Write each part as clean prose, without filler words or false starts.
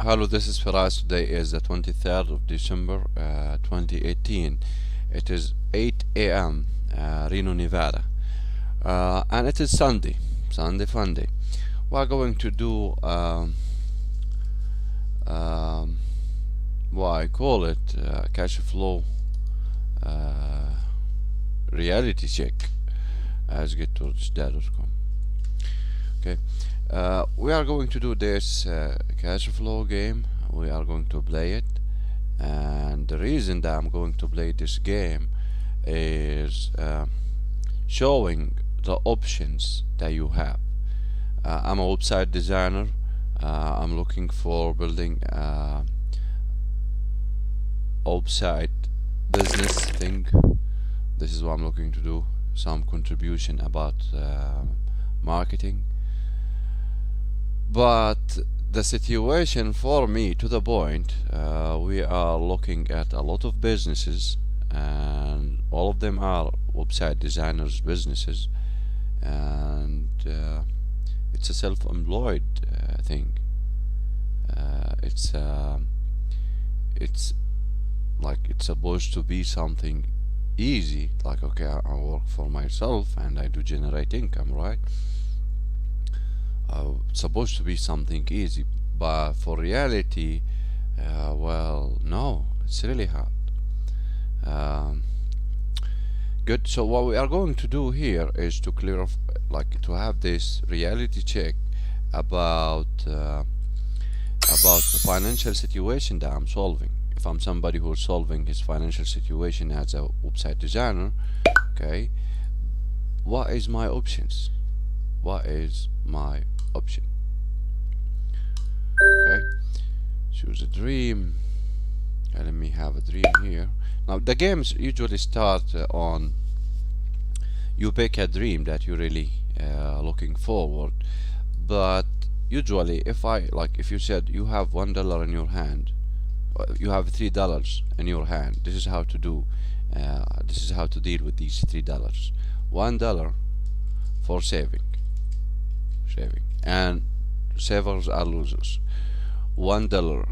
Hello, this is Feras. Today is the 23rd of December 2018. It is 8 a.m. Reno, Nevada, and it is Sunday fun day. We are going to do what I call it cash flow reality check as gettowards.com. Okay, we are going to do this cash flow game. We are going to play it, and the reason that I'm going to play this game is showing the options that you have. I'm a website designer. I'm looking for building a website business thing. This is what I'm looking to do. Some contribution about marketing. But the situation for me, to the point, we are looking at a lot of businesses, and all of them are website designers businesses, and it's a self-employed thing. It's like it's supposed to be something easy, like okay, I work for myself and I do generate income, right? It's supposed to be something easy, but for reality, well, no, it's really hard. Good. So what we are going to do here is to clear off, like to have this reality check about the financial situation that I'm solving. If I'm somebody who's solving his financial situation as a website designer, okay, what is my options? What is my option? Okay, choose a dream. Let me have a dream here. Now the games usually start on you pick a dream that you're really looking forward, but usually if you said you have $1 in your hand, you have $3 in your hand, this is how to do this is how to deal with these $3. $1 for saving, and savers are losers. $1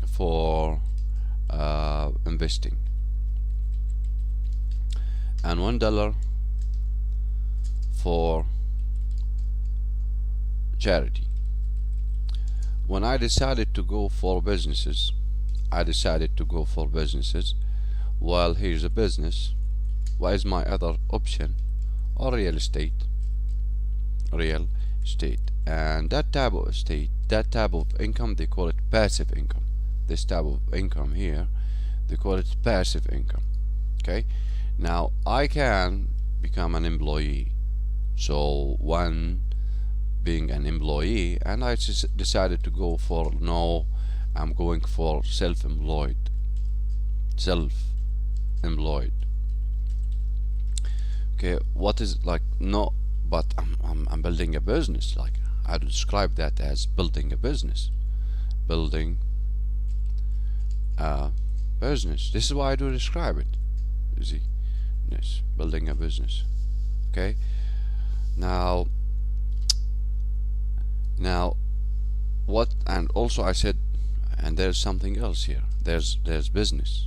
for investing, and $1 for charity. When I decided to go for businesses, well, here's a business. What is my other option? Or real estate. And that type of income, they call it passive income. This type of income here, they call it passive income. Okay, now I can become an employee. So one being an employee, and I just decided to go for I'm going for self-employed. Okay, what is like no? But I'm building a business. Like I would describe that as building a business. Building a business. This is why I do describe it. You see, yes, building a business. Okay. Now what? And also I said, and there's something else here. There's business,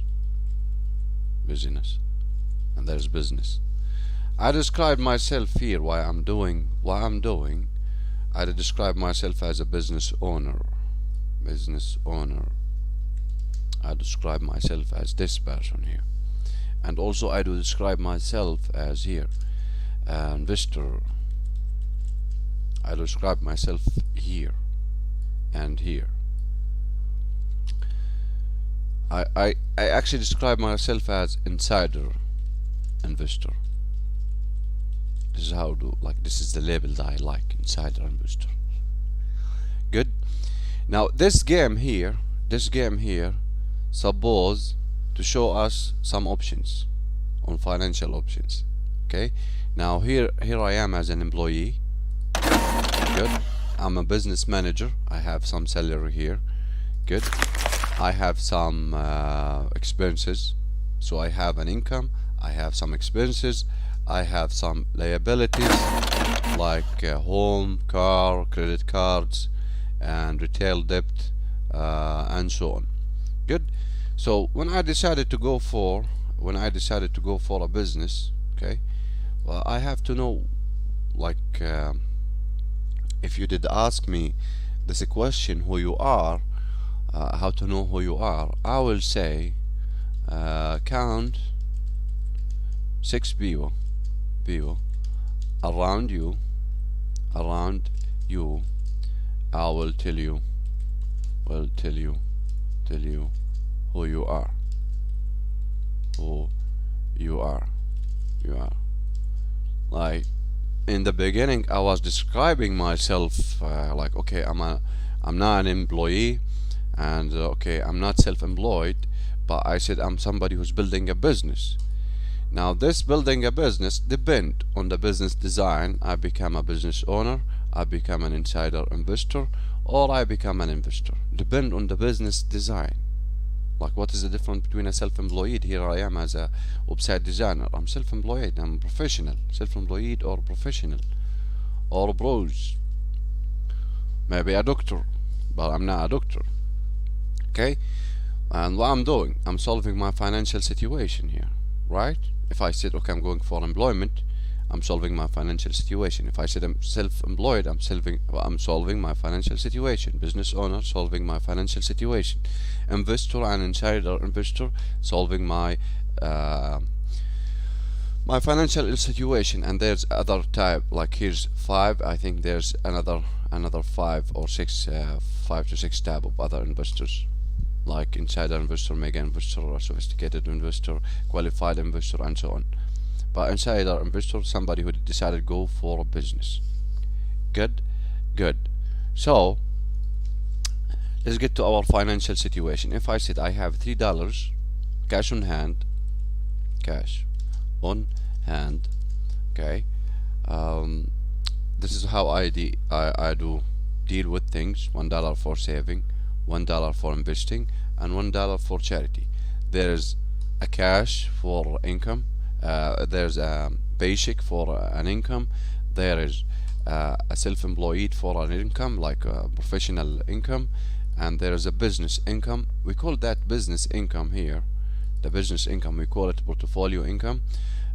and there's business. I describe myself here what I'm doing. I describe myself as a business owner. I describe myself as this person here, and also I do describe myself as here, investor. I describe myself here and here. I actually describe myself as insider investor. This is how this is the label that I like, insider investor. Good. Now this game here suppose to show us some options on financial options. Okay, now here I am as an employee. Good. I'm a business manager. I have some salary here. Good. I have some expenses. So I have an income, I have some expenses, I have some liabilities like home, car, credit cards, and retail debt, and so on. Good. So when I decided to go for a business, okay, well, I have to know, like, if you did ask me this question, who you are, how to know who you are, I will say, count 6 people around you. I will tell you who you are. You are. Like, in the beginning I was describing myself, like, okay, I'm not an employee, and okay, I'm not self-employed, but I said I'm somebody who's building a business. Now, this building a business depend on the business design. I become a business owner, I become an insider investor, or I become an investor. Depend on the business design. Like, what is the difference between a self-employed? Here I am as a website designer. I'm self-employed, I'm professional. Self-employed or professional, or bros. Maybe a doctor, but I'm not a doctor. Okay? And what I'm doing, I'm solving my financial situation here, right? If I said, okay, I'm going for employment, I'm solving my financial situation. If I said I'm self-employed, I'm solving my financial situation. Business owner, solving my financial situation. Investor and insider investor, solving my financial situation. And there's other type, like here's 5. I think there's another 5 or 6, 5 to 6 type of other investors, like insider investor, mega investor, sophisticated investor, qualified investor, and so on. But insider investor, somebody who decided to go for a business. Good. So let's get to our financial situation. If I said I have $3 cash on hand, okay, this is how I do deal with things. $1 for saving, $1 for investing, and $1 for charity. There's a cash for income, there's a basic for an income, there is a self-employed for an income, like a professional income, and there is a business income. We call that business income here. The business income, we call it portfolio income.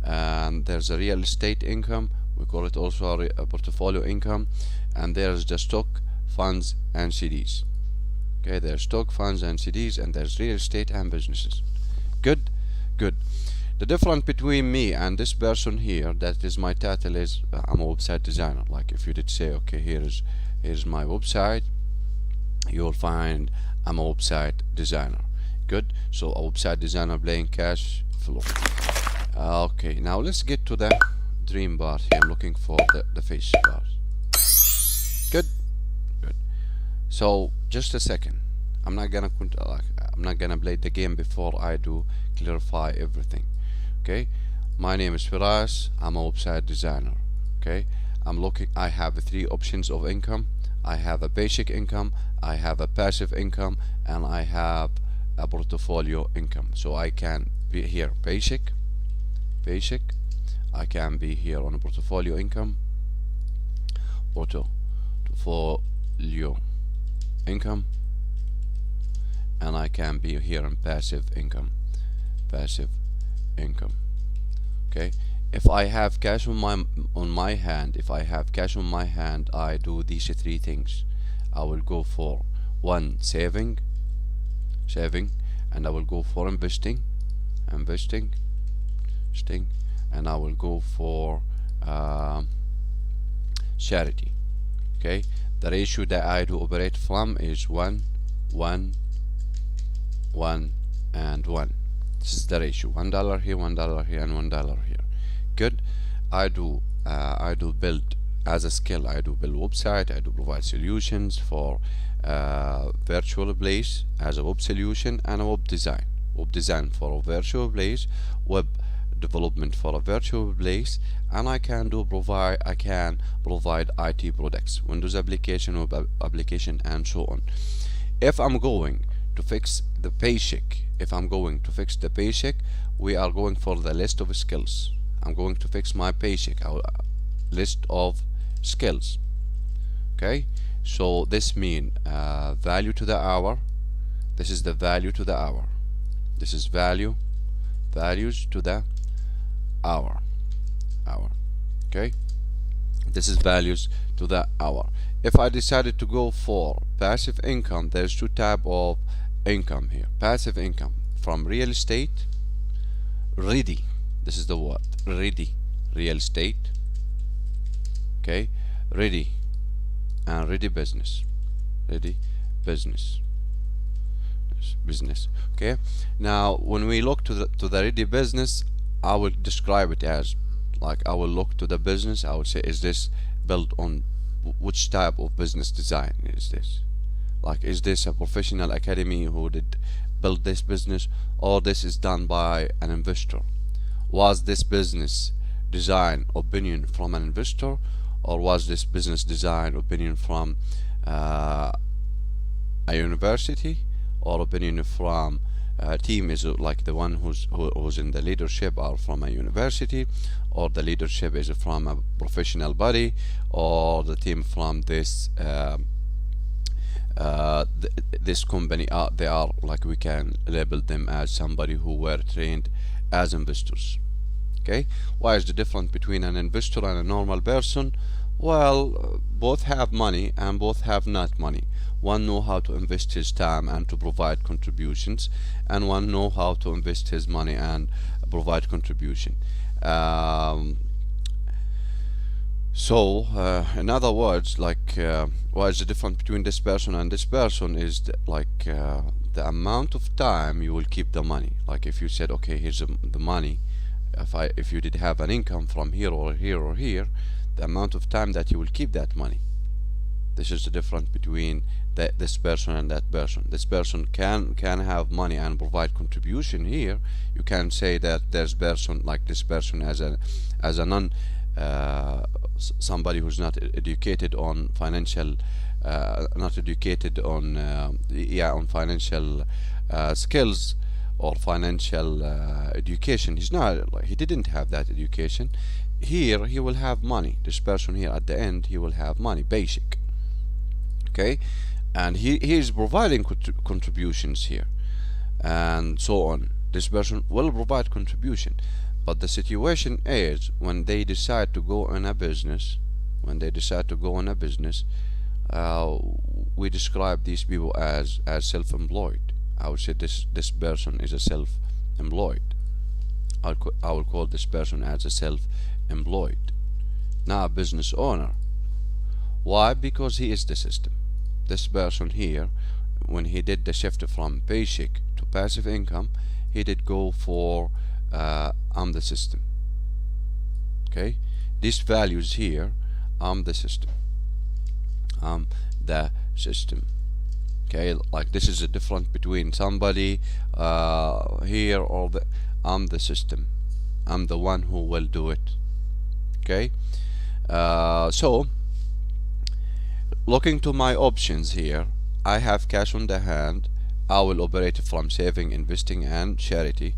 And there's a real estate income, we call it also a portfolio income. And there's the stock, funds, and CDs. Okay, there's stock, funds, and CDs, and there's real estate and businesses. Good. The difference between me and this person here, that is my title, is I'm a website designer. Like, if you did say, okay, here's my website, you'll find I'm a website designer. Good. So a website designer playing cash flow. Okay, now let's get to the dream part here. I'm looking for the face part. Good. So just a second. I'm not gonna play the game before I do clarify everything. Okay, my name is Feras. I'm a website designer. Okay, I have 3 options of income. I have a basic income, I have a passive income, and I have a portfolio income. So I can be here basic, I can be here on a portfolio income, and I can be here in passive income. Okay, if I have cash on my hand, I do these 3 things. I will go for 1, saving, and I will go for investing, and I will go for charity. Okay, the ratio that I do operate from is 1, 1, 1, and 1. This is the ratio. $1 here, $1 here, and $1 here. Good. I do build as a skill. I do build website. I do provide solutions for virtual place as a web solution, and a web design. Web design for a virtual place, web development for a virtual place, and I can provide IT products, Windows application, web application, and so on. If I'm going to fix the basic, we are going for the list of skills. I'm going to fix my basic list of skills. Okay, So this mean value to the hour. This is the value to the hour. This is values to the hour. Okay, this is values to the hour. If I decided to go for passive income, there's two type of income here. Passive income from real estate, ready. This is the word, ready, real estate. Okay, ready and ready business, business. Okay, now when we look to the ready business, I will describe it as like, I will look to the business, I would say, is this built on which type of business design is this? Like, is this a professional academy who did build this business, or this is done by an investor? Was this business design opinion from an investor, or was this business design opinion from a university, or opinion from a team is like the one who's in the leadership are from a university, or the leadership is from a professional body, or the team from this this company they are like, we can label them as somebody who were trained as investors. Okay, why is the difference between an investor and a normal person? Well, both have money and both have not money. One know how to invest his time and to provide contributions, and one know how to invest his money and provide contribution. In other words, like, what is the difference between this person and this person is the amount of time you will keep the money. Like, if you said, okay, here's the money, if you did have an income from here or here or here, the amount of time that you will keep that money. This is the difference between this person and that person. This person can have money and provide contribution here. You can say that there's person like this person as a non somebody who's not educated on financial not educated on on financial skills or financial education. He's not, like, he didn't have that education. Here he will have money. This person here at the end, he will have money, basic. Okay, and he is providing contributions here and so on. This person will provide contribution, but the situation is when they decide to go in a business, we describe these people as self-employed. I would say this person is a self-employed. I will call this person as a self-employed, not a business owner. Why? Because he is the system. This person here, when he did the shift from basic to passive income, he did go for I'm the system. Okay, these values here, I'm the system. Okay, like, this is a difference between somebody here or I'm the system. I'm the one who will do it. Okay, so looking to my options here, I have cash on the hand. I will operate from saving, investing, and charity.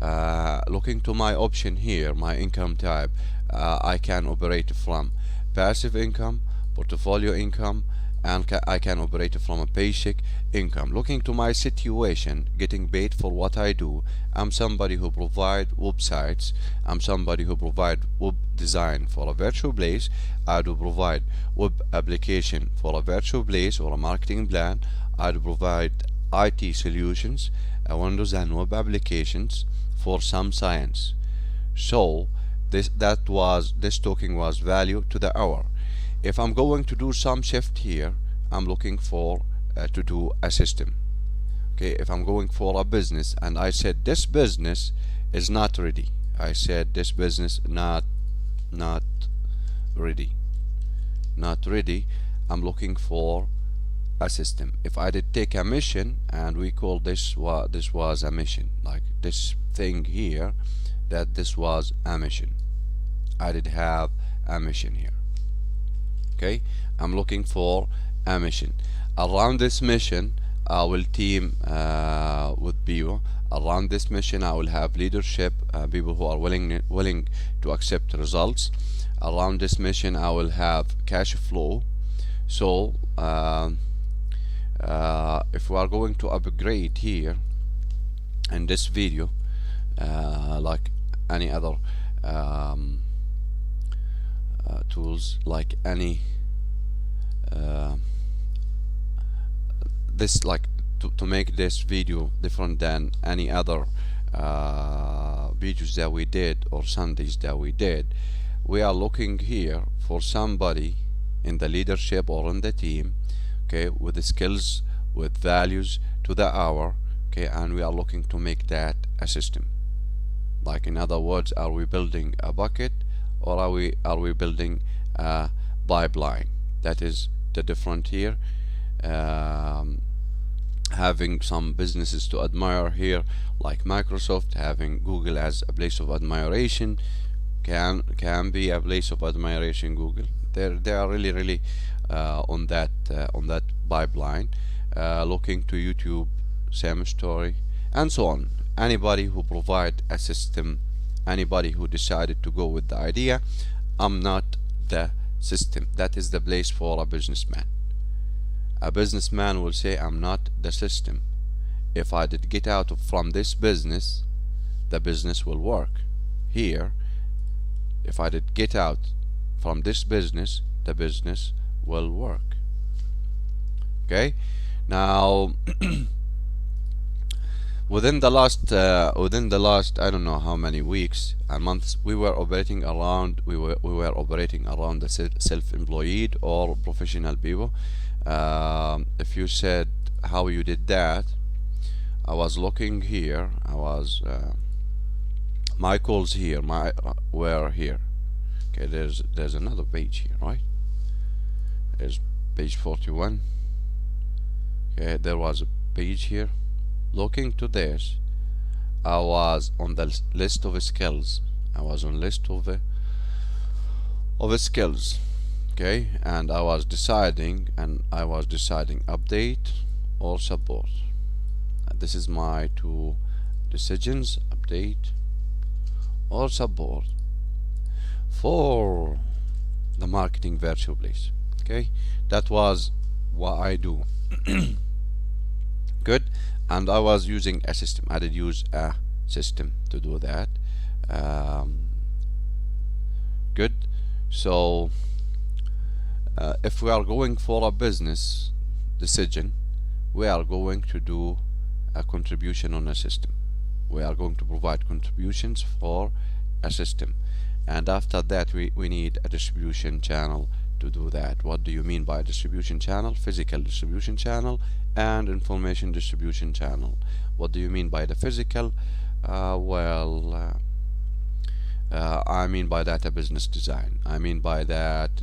Looking to my option here, my income type, I can operate from passive income, portfolio income, and I can operate from a basic income. Looking to my situation, getting paid for what I do, I'm somebody who provide websites. I'm somebody who provide web design for a virtual place. I do provide web application for a virtual place or a marketing plan. I do provide IT solutions, Windows and web applications for some science. So this talking was value to the hour. If I'm going to do some shift here, I'm looking for to do a system. Okay, if I'm going for a business and I said this business is not ready, I said this business not ready, I'm looking for a system. If I did take a mission, and we call this was a mission, like this thing here, that this was a mission, I did have a mission here. Okay, I'm looking for a mission. Around this mission I will team with people. Around this mission I will have leadership, people who are willing to accept results. Around this mission I will have cash flow. So if we are going to upgrade here in this video, like any other tools, like any this, like to make this video different than any other videos that we did or Sundays that we did, we are looking here for somebody in the leadership or in the team, okay, with the skills, with values to the hour, okay, and we are looking to make that a system. Like, in other words, are we building a bucket, or are we building a pipeline? That is the difference here. Having some businesses to admire here, like Microsoft, having Google as a place of admiration can be a place of admiration. Google, they are really on that pipeline. Looking to YouTube, same story, and so on. Anybody who provide a system, anybody who decided to go with the idea, I'm not the system. That is the place for a businessman. A businessman will say, I'm not the system. If I did get out from this business, the business will work. Here, if I did get out from this business, the business will work. Okay, now within the last I don't know how many weeks and months, we were operating around the self-employed or professional people. If you said how you did that, I was looking here. I was my calls here, were here. Okay, there's another page here, right? There's page 41. Okay, there was a page here. Looking to this, I was on the list of skills. I was on list of skills. Okay, and I was deciding update or support. This is my two decisions: update or support for the marketing virtual place. Okay, that was what I do. Good. And I was using a system. I did use a system to do that. Good. So if we are going for a business decision, we are going to do a contribution on a system. We are going to provide contributions for a system, and after that we need a distribution channel to do that. What do you mean by distribution channel? Physical distribution channel and information distribution channel. What do you mean by the physical? I mean by that a business design. I mean by that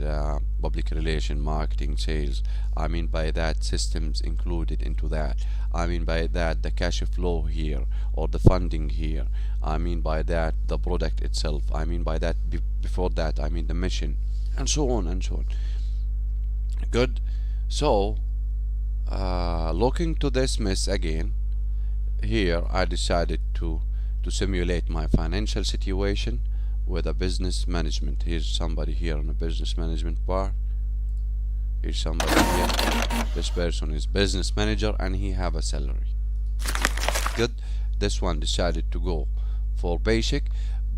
public relation, marketing, sales. I mean by that systems included into that. I mean by that the cash flow here, or the funding here. I mean by that the product itself. I mean by that before that I mean the mission, and so on and so on. Good. So looking to this mess again, here I decided to simulate my financial situation with a business management. Here's somebody here on a business management bar. Here's somebody here. This person is business manager and he have a salary. Good. This one decided to go for basic,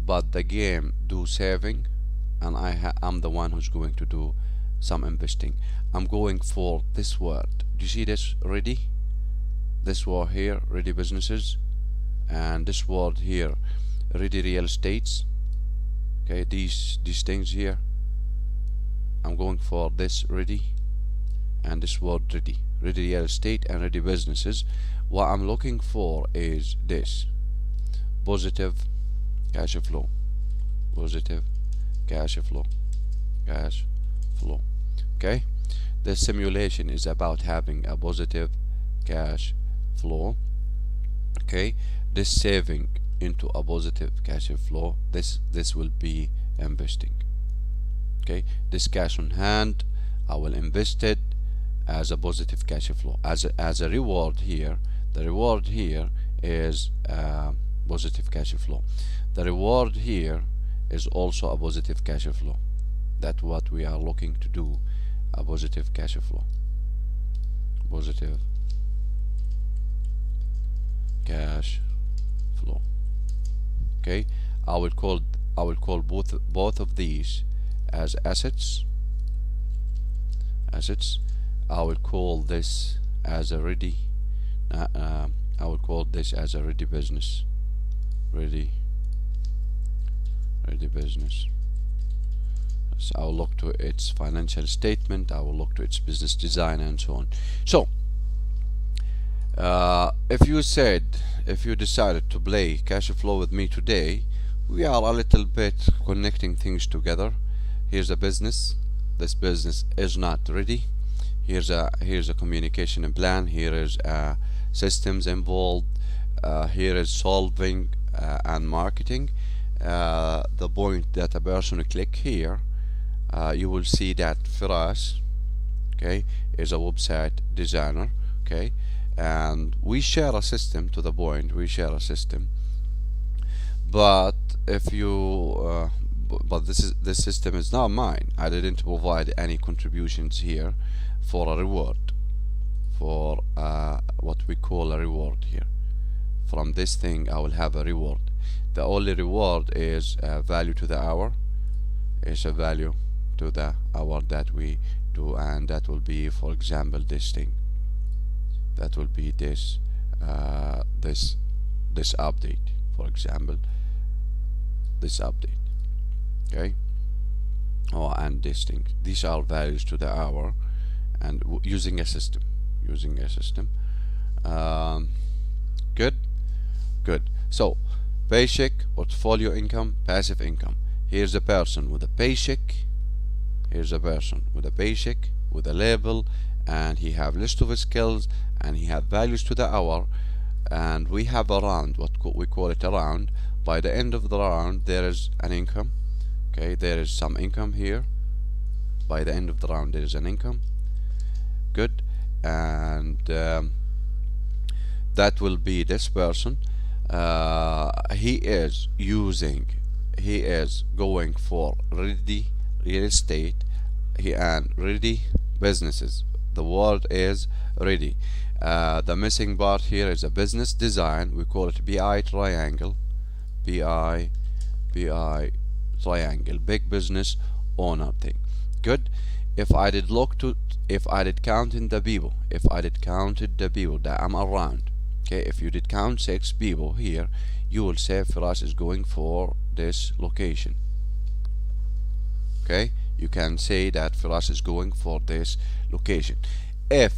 but the game do saving, and I'm the one who's going to do some investing. I'm going for this word. Do you see this? Ready? This word here, ready businesses, and this word here, ready real estates. Okay, these things here, I'm going for this ready, and this word ready real estate and ready businesses. What I'm looking for is this: positive cash flow, positive cash flow. Okay, this simulation is about having a positive cash flow. Okay, this saving into a positive cash flow, this will be investing. Okay, this cash on hand, I will invest it as a positive cash flow, as a reward here. The reward here is positive cash flow. The reward here is also a positive cash flow. That's what we are looking to do a positive cash flow. Positive cash flow. Okay, I will call both of these as assets. I will call this as a ready. I will call this as a ready business. Ready business. So I will look to its financial statement. I will look to its business design and so on. So if you decided to play cash flow with me today, we are a little bit connecting things together. Here's a business. This business is not ready. Here's a communication plan. Here is systems involved. Here is solving and marketing. The point that a person click here, you will see that Feras, okay, is a website designer, okay, and we share a system to the point. We share a system, but if you but this system is not mine. I didn't provide any contributions here for a reward, for what we call a reward here. From this thing I will have a reward. The only reward is value to the hour. Is a value to the hour that we do, and that will be, for example, this thing. That will be this this update, for example, this update. Okay. Oh, and this thing. These are values to the hour, and using a system. Good. So basic, portfolio income, passive income. Here's a person with a basic. Here's a person with a basic, with a label, and he have list of skills, and he have values to the hour, and we have a round, what we call it a round. By the end of the round there is an income. Okay, there is some income here. By the end of the round there is an income. Good. And that will be this person. He is going for ready real estate and ready businesses. The word is ready. The missing part here is a business design. We call it BI triangle. BI triangle, big business owner thing. Good. If I did count in the people, counted the people that I'm around, okay, if you did count 6 people here, you will say Feras is going for this location. Okay, you can say that Feras is going for this location. If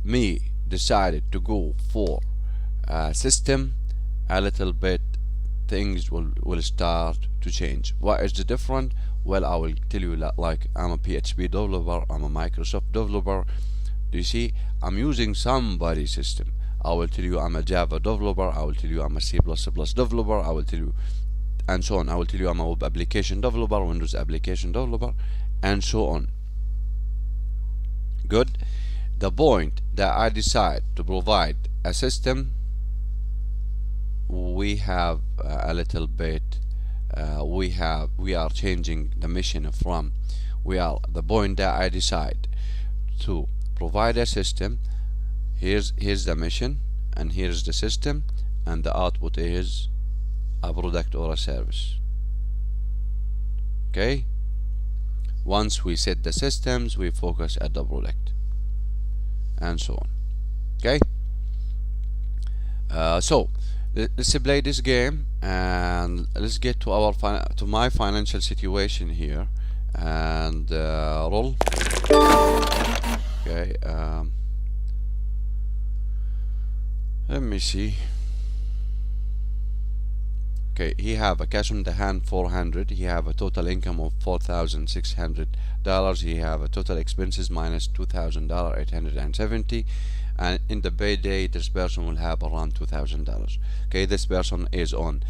me decided to go for a system, a little bit things will start to change. What is the difference? Well, I will tell you, like I'm a PHP developer, I'm a Microsoft developer. Do you see? I'm using somebody's system. I will tell you I'm a Java developer. I will tell you I'm a C++ developer. I will tell you, and so on. I will tell you I'm a web application developer, Windows application developer, and so on. Good. The point that I decide to provide a system, we have a little bit. We are changing the mission from the point that I decide to provide a system. Here's the mission, and here's the system, and the output is a product or a service. Okay. Once we set the systems, we focus at the product, and so on. Okay. So let's play this game, and let's get to my financial situation here, and roll. Okay. Let me see. Okay, he have a cash on the hand 400. He have a total income of $4,600. He have a total expenses minus $2,000, 870. And in the payday, this person will have around $2,000. Okay, this person is on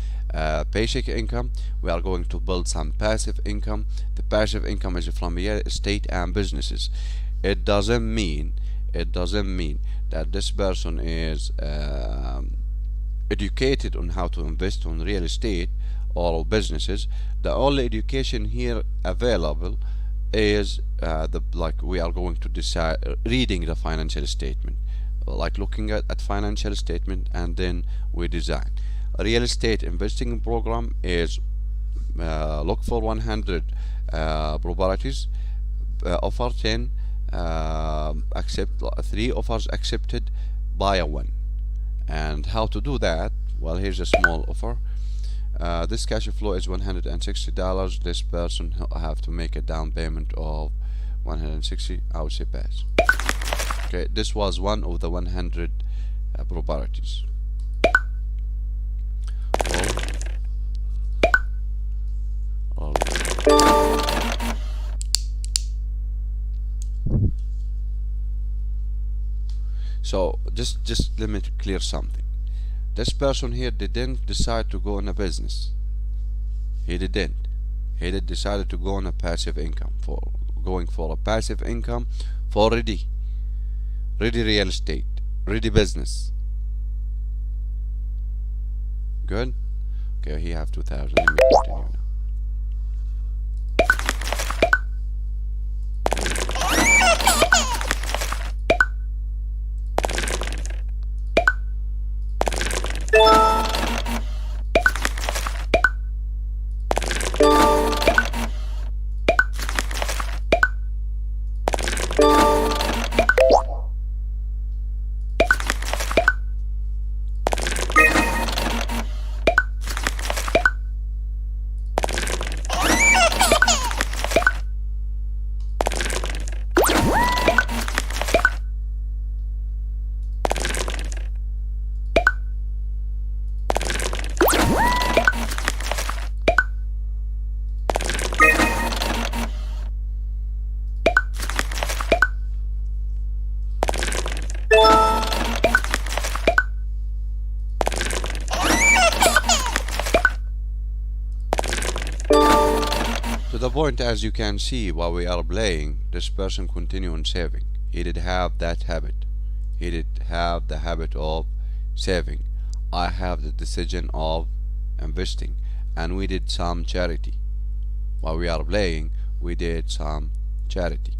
basic income. We are going to build some passive income. The passive income is from real estate and businesses. It doesn't mean that this person is educated on how to invest on real estate or businesses. The only education here available is we are going to decide reading the financial statement, like looking at financial statement, and then we design. A real estate investing program is look for 100 properties, offer 10, accept 3 offers accepted, buy a 1. And how to do that? Well, here's a small offer. This cash flow is $160. This person have to make a down payment of 160. I would say pass. Okay, this was one of the 100 properties. All So just let me clear something. This person here didn't decide to go in a business. He didn't. He did decided to go on a passive income, for going for a passive income for ready real estate, ready business. Good. Okay, he have 2,000. Let me continue now. To the point, as you can see while we are playing, this person continue on saving. He did have that habit. He did have the habit of saving. I have the decision of investing, and we did some charity. While we are playing, we did some charity.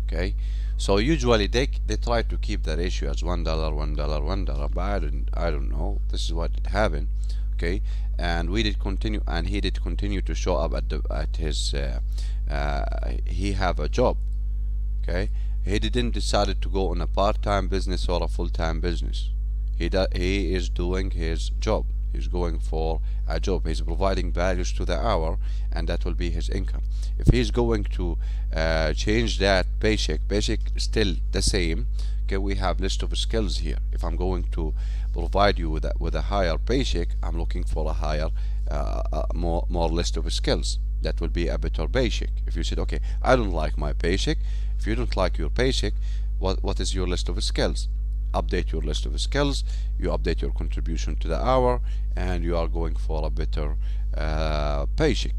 Okay, so usually they try to keep the ratio as $1, $1, $1, but I don't know. This is what happened. Okay, and we did continue, and he did continue to show up at his he have a job. Okay, he didn't decided to go on a part-time business or a full-time business. He is doing his job. He's going for a job. He's providing values to the hour, and that will be his income. If he's going to change that basic still the same. Okay, we have list of skills here. If I'm going to provide you with a higher basic, I'm looking for a higher more list of skills. That will be a better basic. If you said, okay, I don't like my basic. If you don't like your basic, what is your list of skills? Update your list of skills. You update your contribution to the hour, and you are going for a better basic.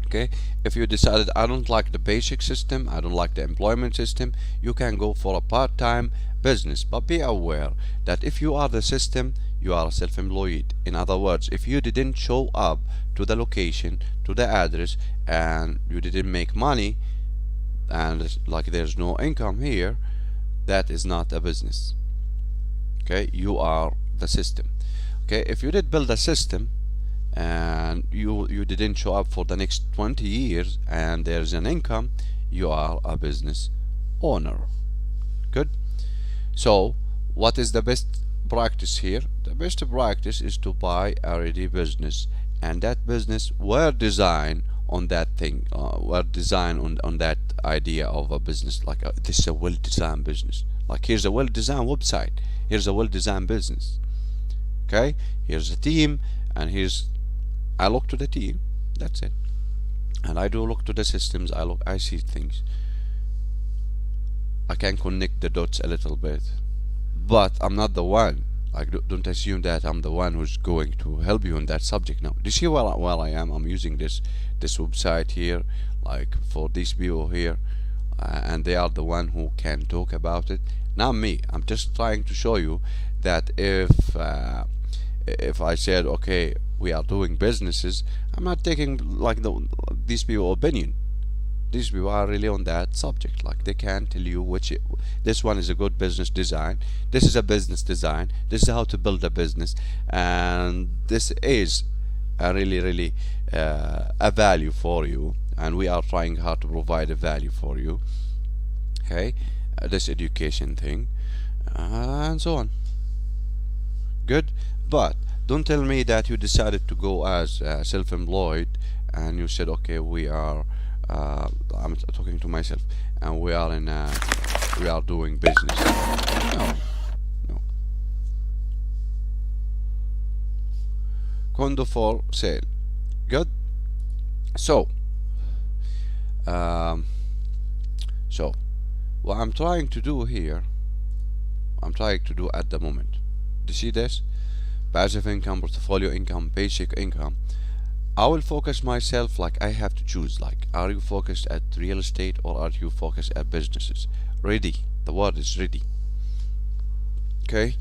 Okay, if you decided I don't like the basic system, I don't like the employment system, you can go for a part-time business. But be aware that if you are the system, you are self-employed. In other words, if you didn't show up to the location, to the address, and you didn't make money, and like there's no income here, that is not a business. Okay, you are the system. Okay, if you did build a system and you didn't show up for the next 20 years and there's an income, you are a business owner. Good. So what is the best practice here? The best practice is to buy a ready business, and that business were designed on that thing, were designed on that idea of a business. Like this is a well-designed business. Like here's a well-designed website, here's a well-designed business. Okay, here's a team, and I look to the team. That's it. And I do look to the systems. I see things. I can connect the dots a little bit, but I'm not the one. Like don't assume that I'm the one who's going to help you on that subject. Now, do you see where I am? I'm using this website here, like for these people here, and they are the one who can talk about it, not me. I'm just trying to show you that if I said, okay, we are doing businesses, I'm not taking like these people opinion. these people are really on that subject. Like they can tell you which this one is a good business design, this is a business design, this is how to build a business, and this is a really a value for you, and we are trying hard to provide a value for you. Okay, this education thing, and so on. Good. But don't tell me that you decided to go as self-employed and you said, okay, we are I'm talking to myself, and we are in we are doing business. No, no. Condo for sale. Good. So so what I'm trying to do here, I'm trying to do at the moment, do you see this? Passive income, portfolio income, basic income. I will focus myself, like I have to choose, like, are you focused at real estate or are you focused at businesses? Ready, the word is ready. Okay,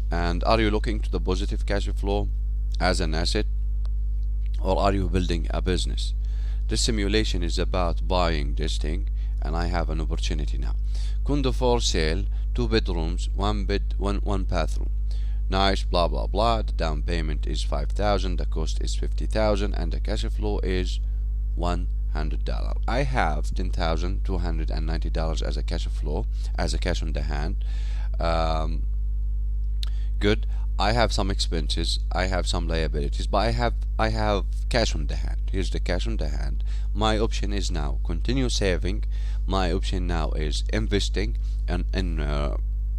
and are you looking to the positive cash flow as an asset, or are you building a business? This simulation is about buying this thing, and I have an opportunity now. Condo for sale, 2 bedrooms, 1 bed, one bathroom. Nice, blah blah blah. The down payment is 5,000, the cost is 50,000, and the cash flow is $100. I have $10,290 as a cash flow, as a cash on the hand. Good. I have some expenses, I have some liabilities, but I have cash on the hand. Here's the cash on the hand. My option is now continue saving. My option now is investing in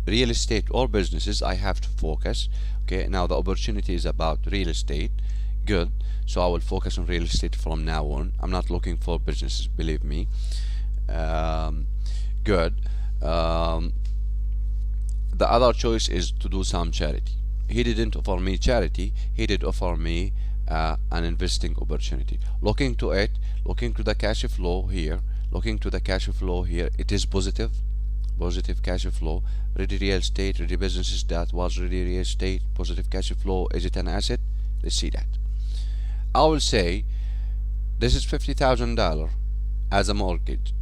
real estate or businesses. I have to focus. Okay, now the opportunity is about real estate. Good. So I will focus on real estate from now on. I'm not looking for businesses, believe me. Good. The other choice is to do some charity. He didn't offer me charity, he did offer me an investing opportunity. Looking to it, looking to the cash flow here, looking to the cash flow here, it is positive cash flow. Ready real estate, ready businesses, that was ready real estate, positive cash flow. Is it an asset? Let's see that. I will say this is $50,000 as a mortgage.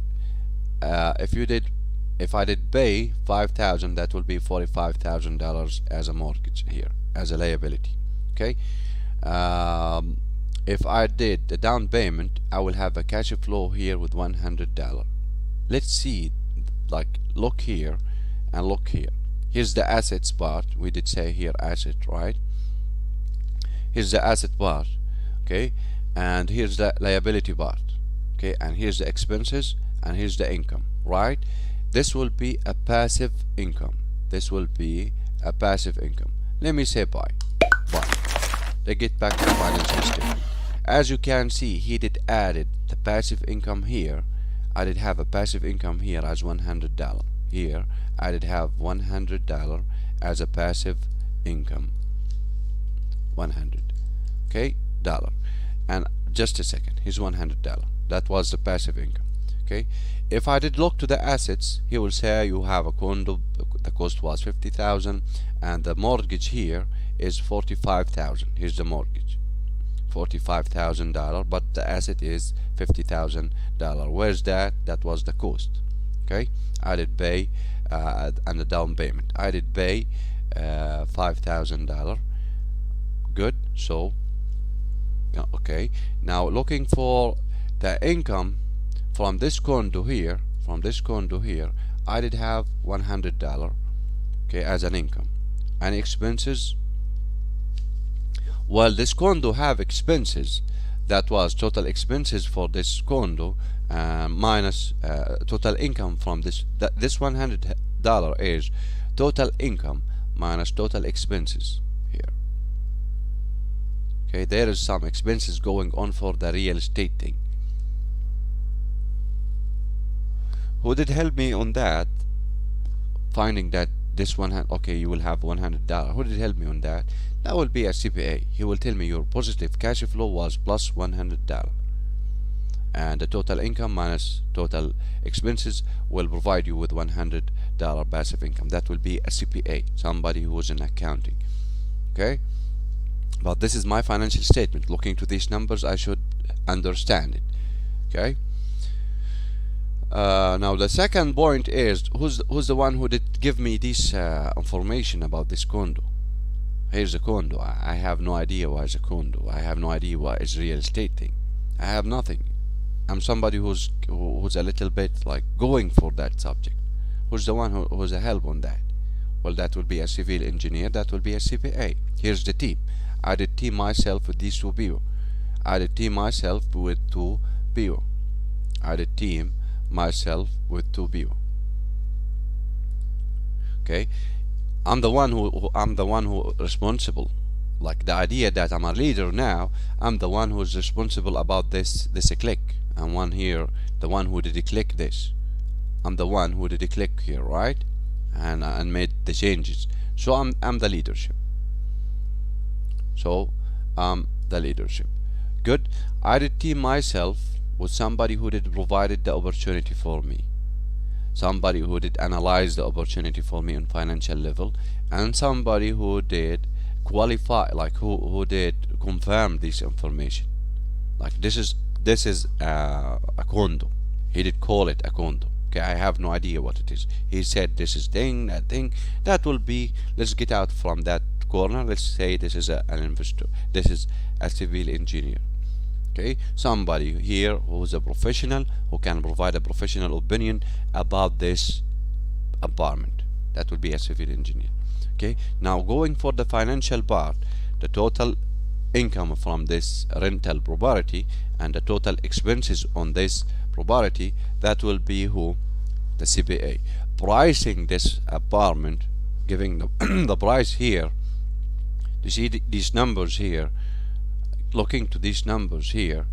If I did pay 5,000, that will be $45,000 as a mortgage here, as a liability. Okay. If I did the down payment, I will have a cash flow here with $100. Let's see, like, look here and look here. Here's the assets part. We did say here asset, right? Here's the asset part. Okay, and here's the liability part. Okay, and here's the expenses, and here's the income, right? This will be a passive income. This will be a passive income. Let me say bye. Let's get back to the financial statement. As you can see, he did added the passive income here. I did have a passive income here as $100. Here I did have $100 as a passive income. 100. Okay, dollar. And just a second, here's $100. That was the passive income. Okay, if I did look to the assets, he will say you have a condo, the cost was 50,000, and the mortgage here is 45,000. Here's the mortgage, $45,000, but the asset is $50,000. Where's that? That was the cost. Okay, I did pay and the down payment. I did pay $5,000. Good. So okay, now looking for the income from this condo here, I did have $100, okay, as an income. And expenses, well, this condo have expenses. That was total expenses for this condo minus total income from this. This $100 is total income minus total expenses here. Okay, there is some expenses going on for the real estate thing. Who did help me on that, finding that this one, okay, you will have $100. Who did help me on that? That will be a CPA. He will tell me your positive cash flow was plus $100, and the total income minus total expenses will provide you with $100 passive income. That will be a CPA, somebody who is in accounting. Okay, but this is my financial statement. Looking to these numbers, I should understand it. Okay. Now the second point is who's the one who did give me this information about this condo. Here's a condo. I have no idea what is a condo. I have no idea what is real estate thing. I have nothing. I'm somebody who's a little bit like going for that subject. Who's the one who's a help on that? Well, that will be a civil engineer. That will be a CPA. Here's the team. I did team myself with these two people. I did team myself with two people. I did team myself with two people. Okay, I'm the one who responsible. Like the idea that I'm a leader now, I'm the one who's responsible about this click. I'm one here, the one who did click this. I'm the one who did click here, right? And made the changes. So I'm the leadership. So the leadership. Good. I did team myself with somebody who did provided the opportunity for me, somebody who did analyze the opportunity for me on financial level, and somebody who did qualify, like who did confirm this information. Like this is a condo. He did call it a condo. Okay, I have no idea what it is. He said this is thing, that thing. That will be, let's get out from that corner. Let's say this is an investor. This is a civil engineer. Okay, somebody here who's a professional, who can provide a professional opinion about this apartment. That will be a civil engineer. Okay, now going for the financial part, the total income from this rental property and the total expenses on this property, that will be who? The CPA. Pricing this apartment, giving the, the price here. You see these numbers here. Looking to these numbers here,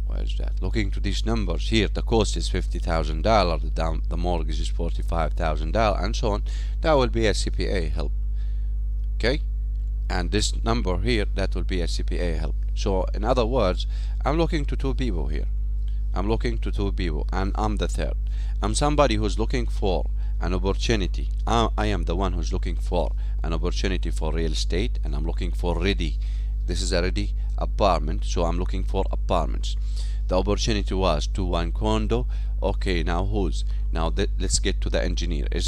where is that? Looking to these numbers here, the cost is $50,000, the mortgage is $45,000, and so on. That will be a CPA help. Okay, and this number here, that will be a CPA help. So in other words, I'm looking to two people here. I'm looking to two people, and I'm the third. I'm somebody who's looking for an opportunity. I am the one who's looking for an opportunity for real estate, and I'm looking for ready. This is a ready apartment, so I'm looking for apartments. The opportunity was to one condo. Okay, now who's? Now let's get to the engineer. Is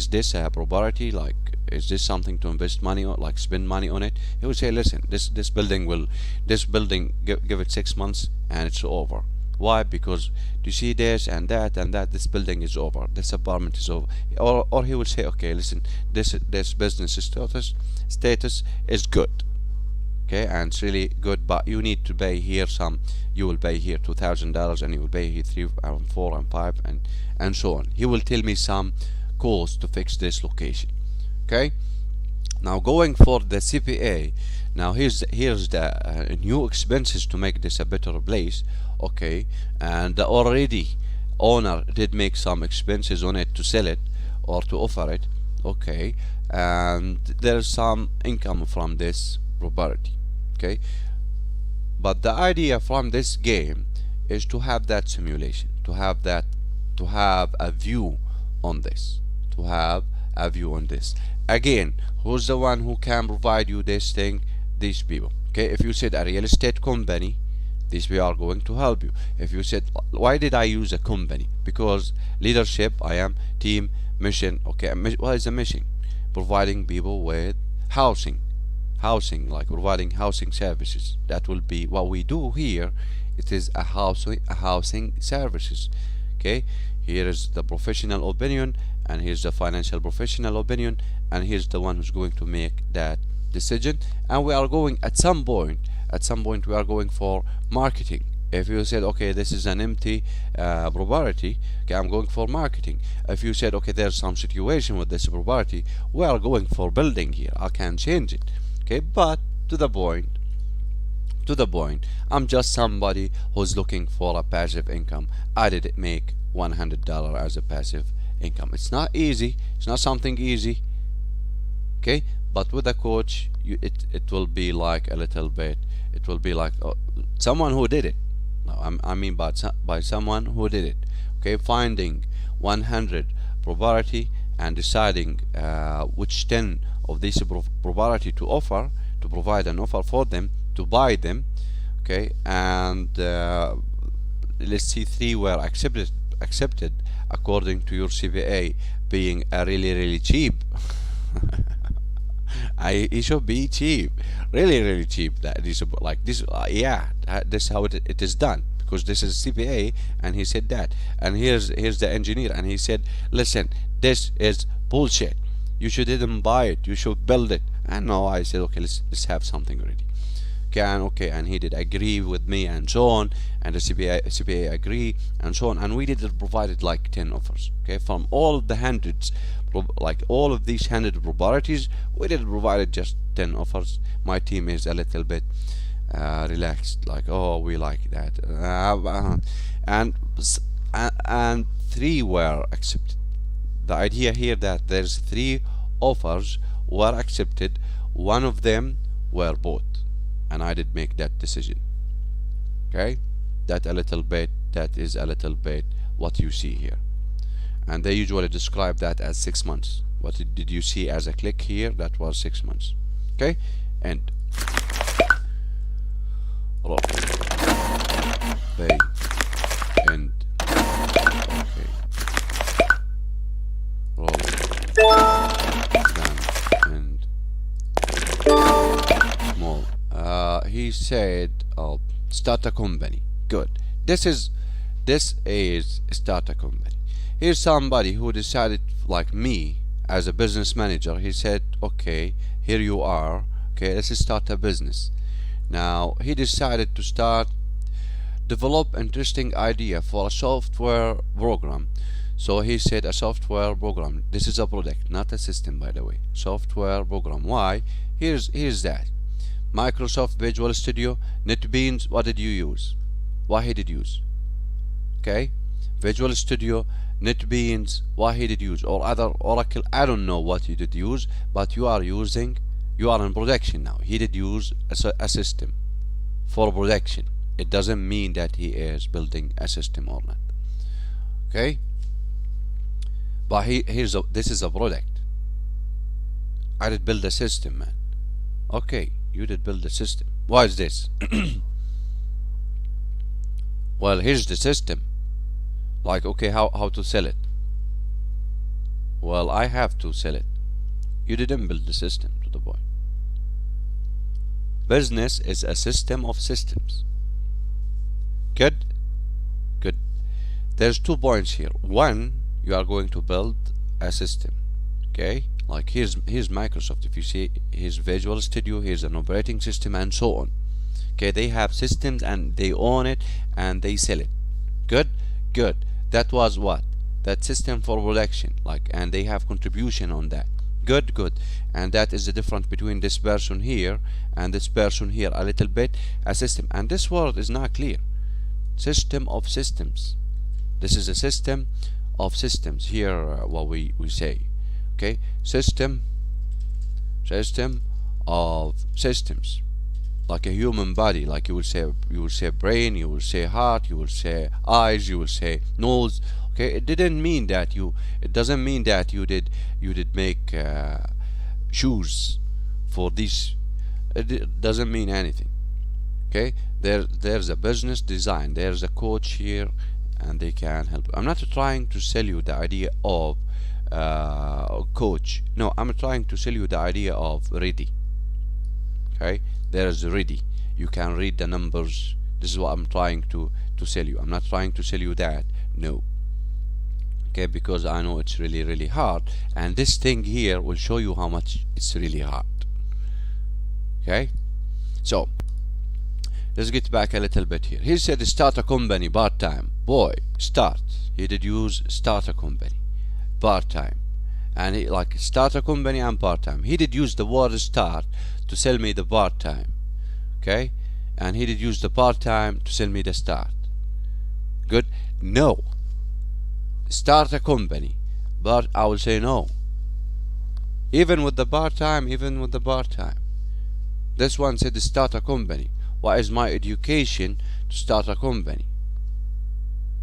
this a property? Like, is this something to invest money on? Like, spend money on it? He would say, listen, this building give it 6 months and it's over. Why? Because you see this and that and that. This building is over. This apartment is over. Or he will say, okay, listen, this business status is good. Okay, and it's really good, but you need to pay here some. You will pay here $2,000, and you will pay here 3 and 4 and 5 and so on. He will tell me some cost to fix this location. Okay, now going for the CPA. Now here's the new expenses to make this a better place. Okay, and the already owner did make some expenses on it to sell it or to offer it. Okay, and there's some income from this property. Okay, but the idea from this game is to have that simulation, to have a view on this, again. Who's the one who can provide you this thing? These people. Okay, if you said a real estate company, these people are going to help you. If you said, why did I use a company? Because leadership, I am team, mission. Okay, what is a mission? Providing people with housing, like providing housing services. That will be what we do here. It is a housing services. Okay, here is the professional opinion, and here's the financial professional opinion, and here's the one who's going to make that decision. And we are going at some point we are going for marketing. If you said, okay, this is an empty property, okay, I'm going for marketing. If you said, okay, there's some situation with this property, we are going for building here. I can change it. Okay, but to the point, I'm just somebody who's looking for a passive income. I did make $100 as a passive income. It's not easy. It's not something easy. Okay, but with a coach, it will be like a little bit. It will be like someone who did it. No, I mean by someone who did it. Okay, finding 100 property and deciding which 10 of this property to offer, to provide an offer for them, to buy them. Okay, and let's see, 3 were accepted according to your CPA being a really cheap. It should be cheap, really cheap. That is like this. Yeah, this is how it is done, because this is CPA, and he said that. And here's the engineer, and he said, listen, this is bullshit. You shouldn't buy it. You should build it. And no, I said, okay, let's have something ready. Okay, and he did agree with me, and so on, and the CPA agree, and so on, and we did provided like 10 offers. Okay, from all of the hundreds, like all of these 100 proprietors, we did provided just 10 offers. My team is a little bit relaxed, like, oh, we like that, and 3 were accepted. The idea here that there's 3 offers were accepted, 1 of them were bought, and I did make that decision. Okay, that is a little bit what you see here, and they usually describe that as 6 months. What did you see as a click here? That was 6 months. Okay, and roll, pay, and okay, roll, done, and small. He said, oh, start a company. Good. This is start a company. Here's somebody who decided, like me, as a business manager. He said, okay, here you are. Okay, let's start a business. Now he decided to develop interesting idea for a software program. So he said, a software program. This is a product, not a system, by the way. Software program. Why? Here's that. Microsoft Visual Studio, NetBeans. What did you use? Why he did use? Okay, Visual Studio, NetBeans. Why he did use? Or other Oracle. I don't know what you did use, but you are in production now. He did use a system for production. It doesn't mean that he is building a system or not. Okay, but this is a product. I did build a system, man. Okay, you did build a system. Why is this? Well, here's the system. Like, okay, how to sell it? Well, I have to sell it. You didn't build the system, to the point. Business is a system of systems. Good. There's 2 points here. One, you are going to build a system. Okay, like here's Microsoft. If you see, here's Visual Studio, here's an operating system, and so on. Okay, they have systems and they own it and they sell it. Good. That was what? That system for production, like, and they have contribution on that. Good. And that is the difference between this person here and this person here a little bit. A system, and this word is not clear. System of systems. This is a system of systems here. What we say. Okay, system of systems, like a human body. Like you will say brain, you will say heart, you will say eyes, you will say nose. Okay, it doesn't mean that you did make shoes for this. It doesn't mean anything. Okay, there's a business design. There's a coach here, and they can help. I'm not trying to sell you the idea of coach. No, I'm trying to sell you the idea of ready. Okay, there's ready. You can read the numbers. This is what I'm trying to sell you. I'm not trying to sell you that. No. Okay, because I know it's really hard, and this thing here will show you how much it's really hard. Okay, so let's get back a little bit here. He said start a company part-time. Boy, start. He did use start a company part-time, and he like start a company and part-time. He did use the word start to sell me the part-time. Okay, and he did use the part-time to sell me the start. Good. No, start a company, but I will say no. Even with the part-time, this one said start a company. What is my education to start a company?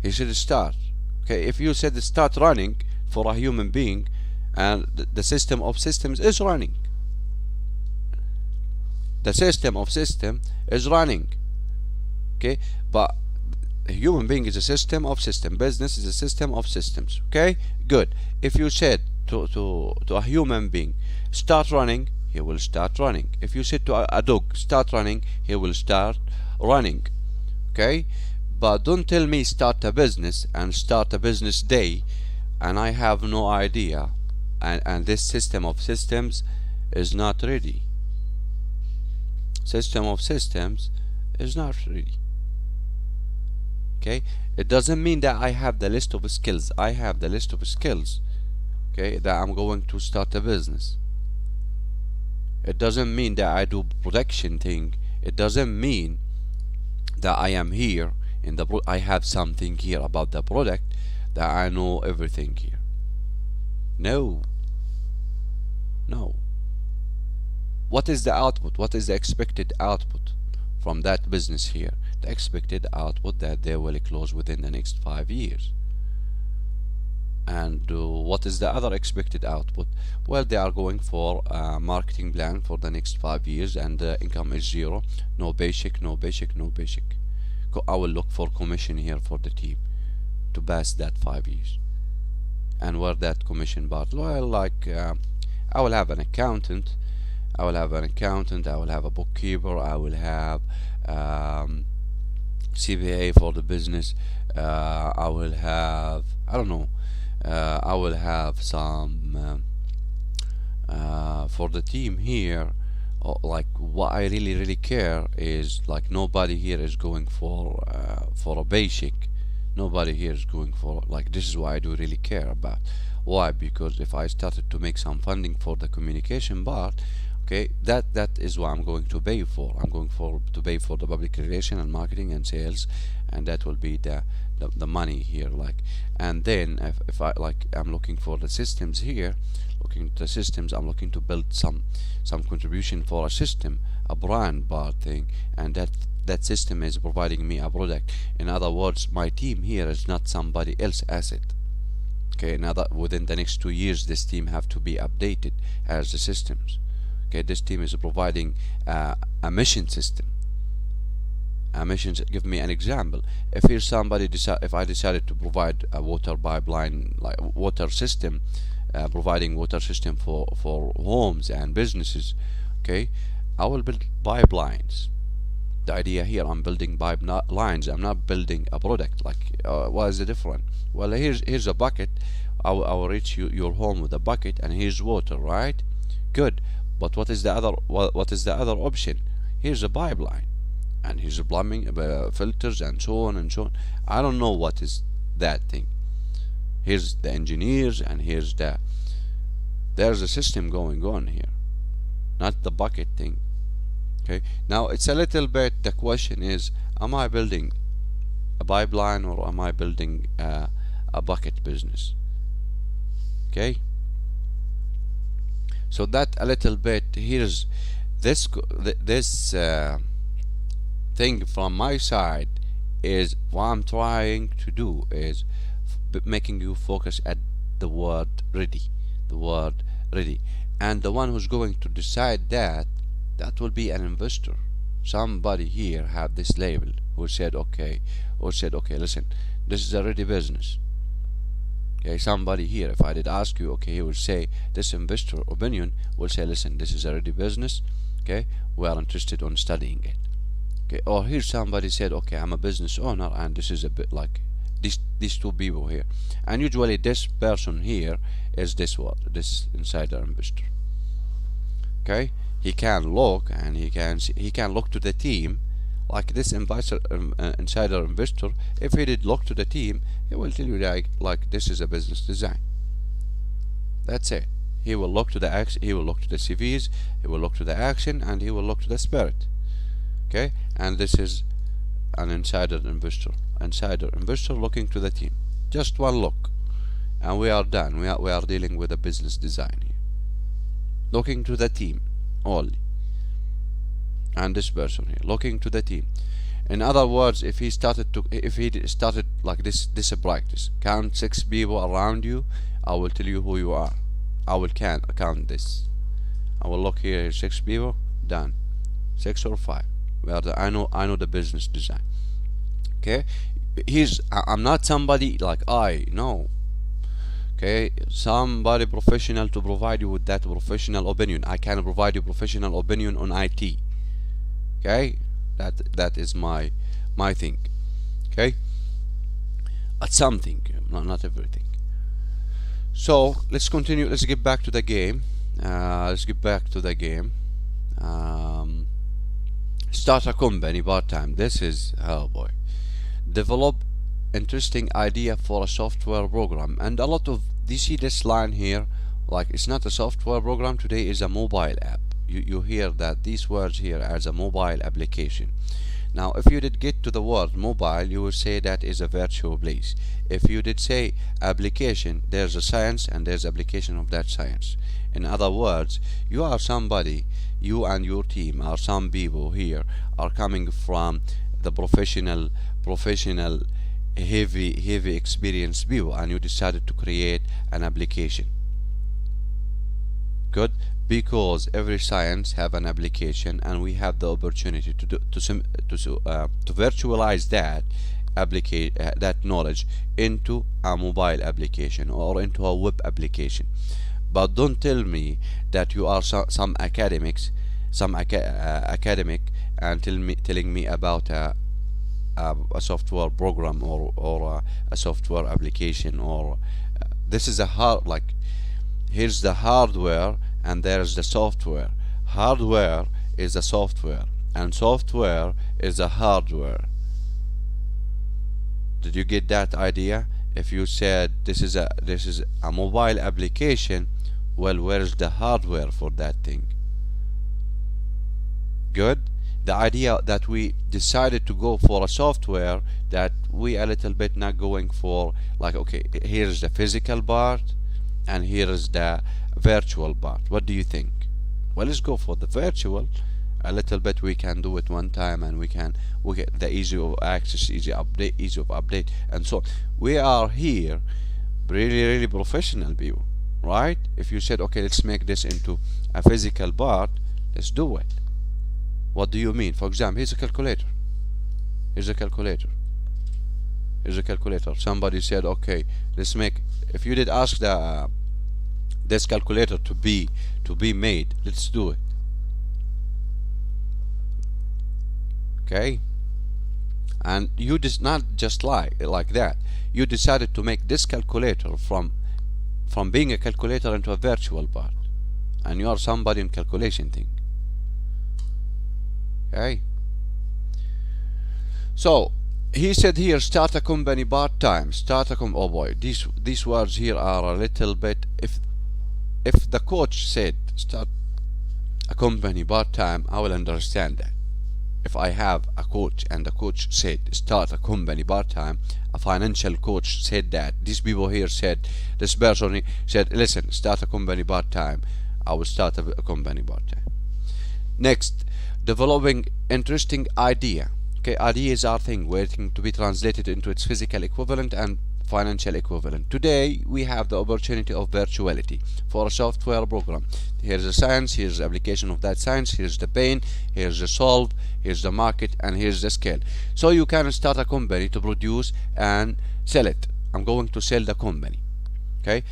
He said start. Okay, if you said start running for a human being, and the system of systems is running. The system of system is running. Okay, but a human being is a system of systems. Business is a system of systems. Okay, good. If you said to a human being, start running, he will start running. If you said to a dog, start running, he will start running. Okay, but don't tell me start a business and start a business day and I have no idea, and this system of systems is not ready. System of systems is not ready. Okay, it doesn't mean that I have the list of skills. I have the list of skills, okay, that I'm going to start a business. It doesn't mean that I do production thing. It doesn't mean that I am here in the I have something here about the product that I know everything here. No. What is the output? What is the expected output from that business here? The expected output that they will close within the next 5 years. And what is the other expected output? Well, they are going for a marketing plan for the next 5 years, and the income is 0. No basic. I will look for commission here for the team to pass that 5 years. And where that commission part? Well, like I will have an accountant, I will have a bookkeeper, I will have CPA for the business, I will have, I don't know, I will have some for the team here. Like, what I really care is, like, nobody here is going for a basic. Nobody here is going for, like, this is what I do really care about. Why? Because if I started to make some funding for the communication part, okay, that is what I'm going to pay for. I'm going to pay for the public relation and marketing and sales, and that will be the money here. Like, and then if I, like, I'm looking for the systems here, I'm looking to build some contribution for a system, a brand bar thing, and that system is providing me a product. In other words, my team here is not somebody else's asset. Okay, now that within the next 2 years this team have to be updated as the systems. Okay, this team is providing a mission system. Give me an example. If here's somebody if I decided to provide a water pipeline, like water system, providing water system for homes and businesses, okay, I will build pipelines. The idea here, I'm building pipelines. I'm not building a product. Like, what is the difference? Well, here's a bucket. I will reach your home with a bucket, and here's water, right? Good. But what is the other option? Here's a pipeline, and here's a plumbing, filters, and so on and so on. I don't know what is that thing. Here's the engineers, and there's a system going on here, not the bucket thing. Okay, now it's a little bit, the question is, am I building a pipeline or am I building a bucket business? Okay, so that a little bit, here's this thing from my side is what I'm trying to do is making you focus at the word ready, and the one who's going to decide that will be an investor. Somebody here have this label who said okay, listen, this is a ready business. Okay, somebody here, if I did ask you, okay, he will say, this investor opinion will say, listen, this is a ready business, okay, we are interested on studying it. Okay, or here somebody said, okay, I'm a business owner, and this is a bit like these two people here, and usually this person here is this insider investor. Okay, he can look, and he can look to the team, like this insider investor. If he did look to the team, he will tell you like this is a business design. That's it. He will look to the action, he will look to the CVs, he will look to the action, and he will look to the spirit. Okay, and this is an insider investor looking to the team. Just one look, and we are done. We are dealing with a business design here, looking to the team only. And this person here looking to the team. In other words, if he started like this practice, count 6 people around you, I will tell you who you are. I will count this. I will look here, 6 people, done. 6 or 5. I know the business design. Okay, I'm not somebody like I no. Okay, somebody professional to provide you with that professional opinion. I can provide you professional opinion on IT. Okay, that is my thing. Okay, at something, not everything. So let's continue. Let's get back to the game. Let's get back to the game. Um, Start a company part time. This is, oh boy, develop interesting idea for a software program. And a lot of, you see this line here, like it's not a software program today, is a mobile app. You hear that these words here as a mobile application. Now if you did get to the word mobile, you will say that is a virtual place. If you did say application, there's a science and there's application of that science. In other words, you are somebody, you and your team are some people here are coming from the professional heavy experience people, and you decided to create an application. Good, because every science have an application, and we have the opportunity to virtualize that that knowledge into a mobile application or into a web application. But don't tell me that you are some academics, academic, and telling me about a software program or a software application, or this is a hard, like, here's the hardware and there's the software. Hardware is the software and software is the hardware. Did you get that idea? If you said this is a mobile application, well, where's the hardware for that thing? Good. The idea that we decided to go for a software, that we a little bit not going for, like, okay, here's the physical part and here is the virtual part. What do you think? Well, let's go for the virtual. A little bit we can do it one time, and we get the easy of access, easy of update, and so on. We are here really professional people, right? If you said, okay, let's make this into a physical part, let's do it. What do you mean? For example, here's a calculator. Here's a calculator. Here's a calculator. Somebody said, okay, let's make. If you did ask this calculator to be made, let's do it. Okay. And you did not just like that. You decided to make this calculator from being a calculator into a virtual part, and you are somebody in calculation thing. Okay. So he said here, start a company part time. Oh boy, these words here are a little bit. If the coach said start a company part time, I will understand that. If I have a coach and the coach said start a company part time, a financial coach said that, these people here said, this person said, listen, start a company part time, I will start a company part time. Next, developing interesting idea. Okay, ideas are things waiting to be translated into its physical equivalent and financial equivalent. Today we have the opportunity of virtuality for a software program. Here's the science, here's the application of that science, here's the pain, here's the solve, here's the market, and here's the scale. So you can start a company to produce and sell it. I'm going to sell the company. Okay,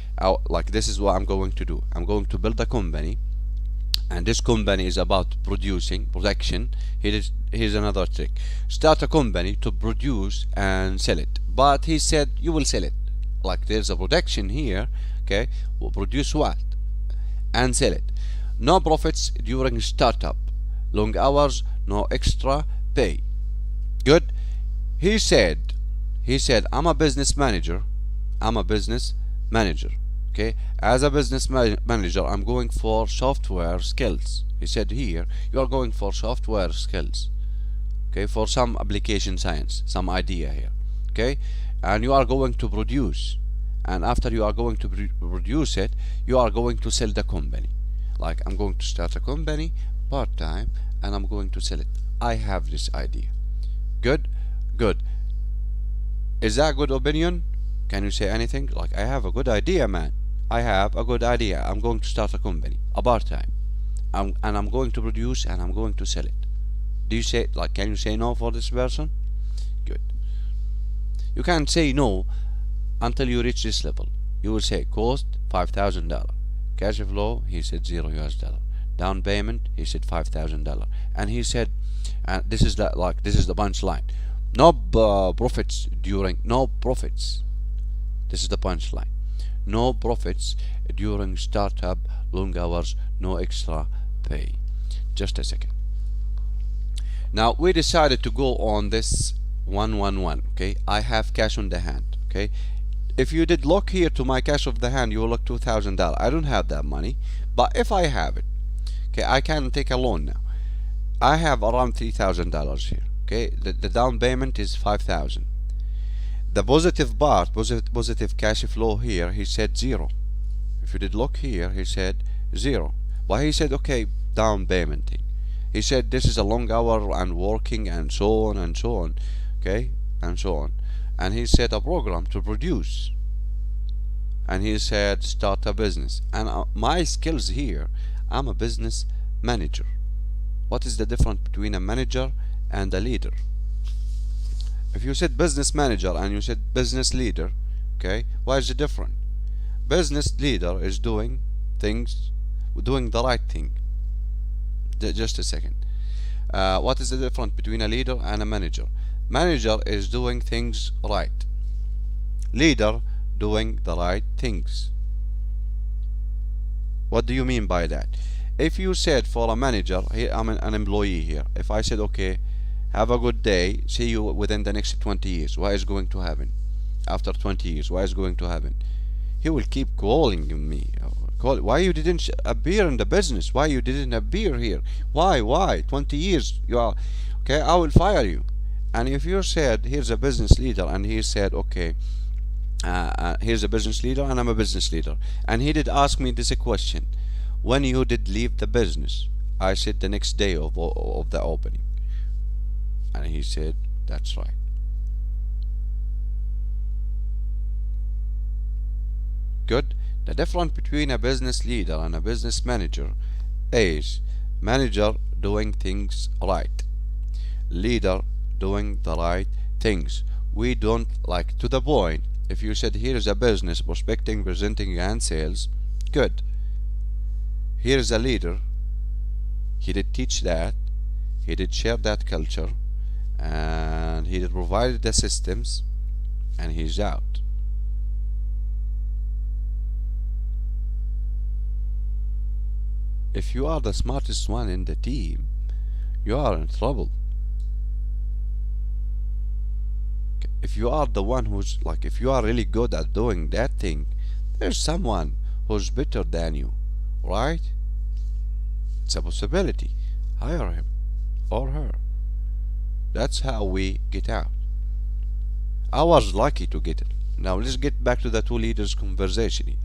like this is what I'm going to do. I'm going to build a company, and this company is about production. Here's another trick. Start a company to produce and sell it. But he said you will sell it. Like there's a production here. Okay, we'll produce what? And sell it. No profits during startup. Long hours, no extra pay. Good. He said I'm a business manager. Okay, as a business manager, I'm going for software skills. He said here, you are going for software skills. Okay, for some application science, some idea here. Okay, and you are going to produce, and after you are going to produce it, you are going to sell the company. Like, I'm going to start a company part time and I'm going to sell it. I have this idea. Good. Is that a good opinion? Can you say anything? Like, I have a good idea, man. I have a good idea. I'm going to start a company, a part time, and I'm going to produce and I'm going to sell it. Do you say, like, can you say no for this person? Good. You can't say no until you reach this level. You will say cost $5,000. Cash flow, he said $0. Down payment, he said $5,000. And he said, and this is the punchline. No profits during This is the punchline. No profits during startup, long hours, no extra pay. Just a second. Now we decided to go on this 111. Okay, I have cash on the hand. Okay, if you did look here to my cash of the hand, you will look $2,000. I don't have that money, but if I have it, okay, I can take a loan now. I have around $3,000 here. Okay, the down payment is $5,000. The positive part, positive cash flow here, he said zero. If you did look here, he said zero. But he said, okay, down payment thing. He said this is a long hour and working and so on and so on. Okay, and so on. And he said a program to produce. And he said start a business. And my skills here, I'm a business manager. What is the difference between a manager and a leader? If you said business manager and you said business leader, okay, why is it different? Business leader is doing things, doing the right thing. Just a second. What is the difference between a leader and a manager? Manager is doing things right. Leader doing the right things. What do you mean by that? If you said for a manager, here I'm an employee here. If I said, okay, have a good day, see you within the next 20 years. What is going to happen? After 20 years, what is going to happen? He will keep calling me. Why you didn't appear in the business? Why you didn't appear here? Why? 20 years. You are okay. I will fire you. And if you said here's a business leader, and he said okay, here's a business leader, and I'm a business leader, and he did ask me this question: when you did leave the business? I said the next day of the opening. And he said, that's right. Good. The difference between a business leader and a business manager is manager doing things right, leader doing the right things. We don't, like, to the point. If you said here's a business, prospecting, presenting and sales, good. Here's a leader, he did teach that, he did share that culture, and he did provide the systems, and he's out. If you are the smartest one in the team, you are in trouble. If you are the one who's, like, if you are really good at doing that thing, there's someone who's better than you, right? It's a possibility. Hire him or her. That's how we get out. I was lucky to get it. Now let's get back to the two leaders conversation.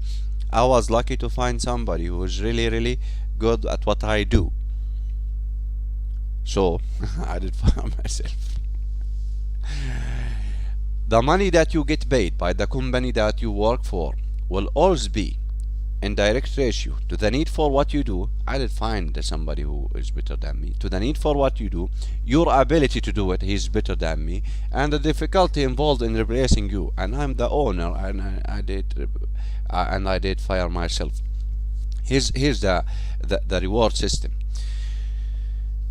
I was lucky to find somebody who is really good at what I do. So I did find myself. The money that you get paid by the company that you work for will always be in direct ratio to the need for what you do. I did find somebody who is better than me. To the need for what you do, your ability to do it, he's better than me, and the difficulty involved in replacing you. And I'm the owner, and I did fire myself. Here's the reward system.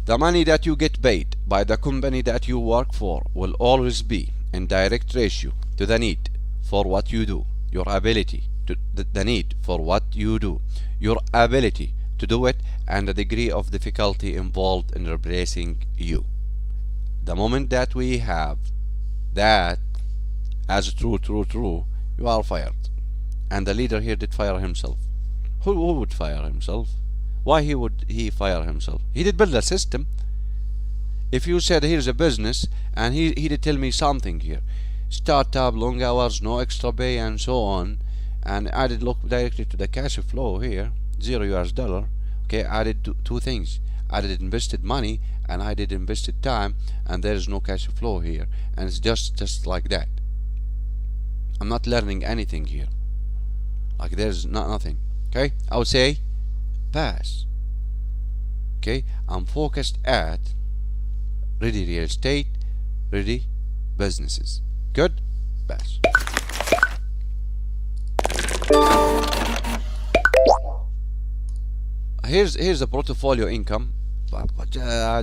The money that you get paid by the company that you work for will always be in direct ratio to the need for what you do, your ability to the need for what you do, your ability to do it, and the degree of difficulty involved in replacing you. The moment that we have that as true, you are fired. And the leader here did fire himself. Who would fire himself? Why would he fire himself? He did build a system. If you said here's a business, and he did tell me something here, startup, long hours, no extra pay, and so on, and I did look directly to the cash flow here, $0. Okay, I did two things. I did invested money, and I did invested time, and there is no cash flow here, and it's just like that. I'm not learning anything here. Like, there's nothing. Okay, I would say pass. Okay, I'm focused at ready real estate, ready businesses. Good. pass. Here's the portfolio income, but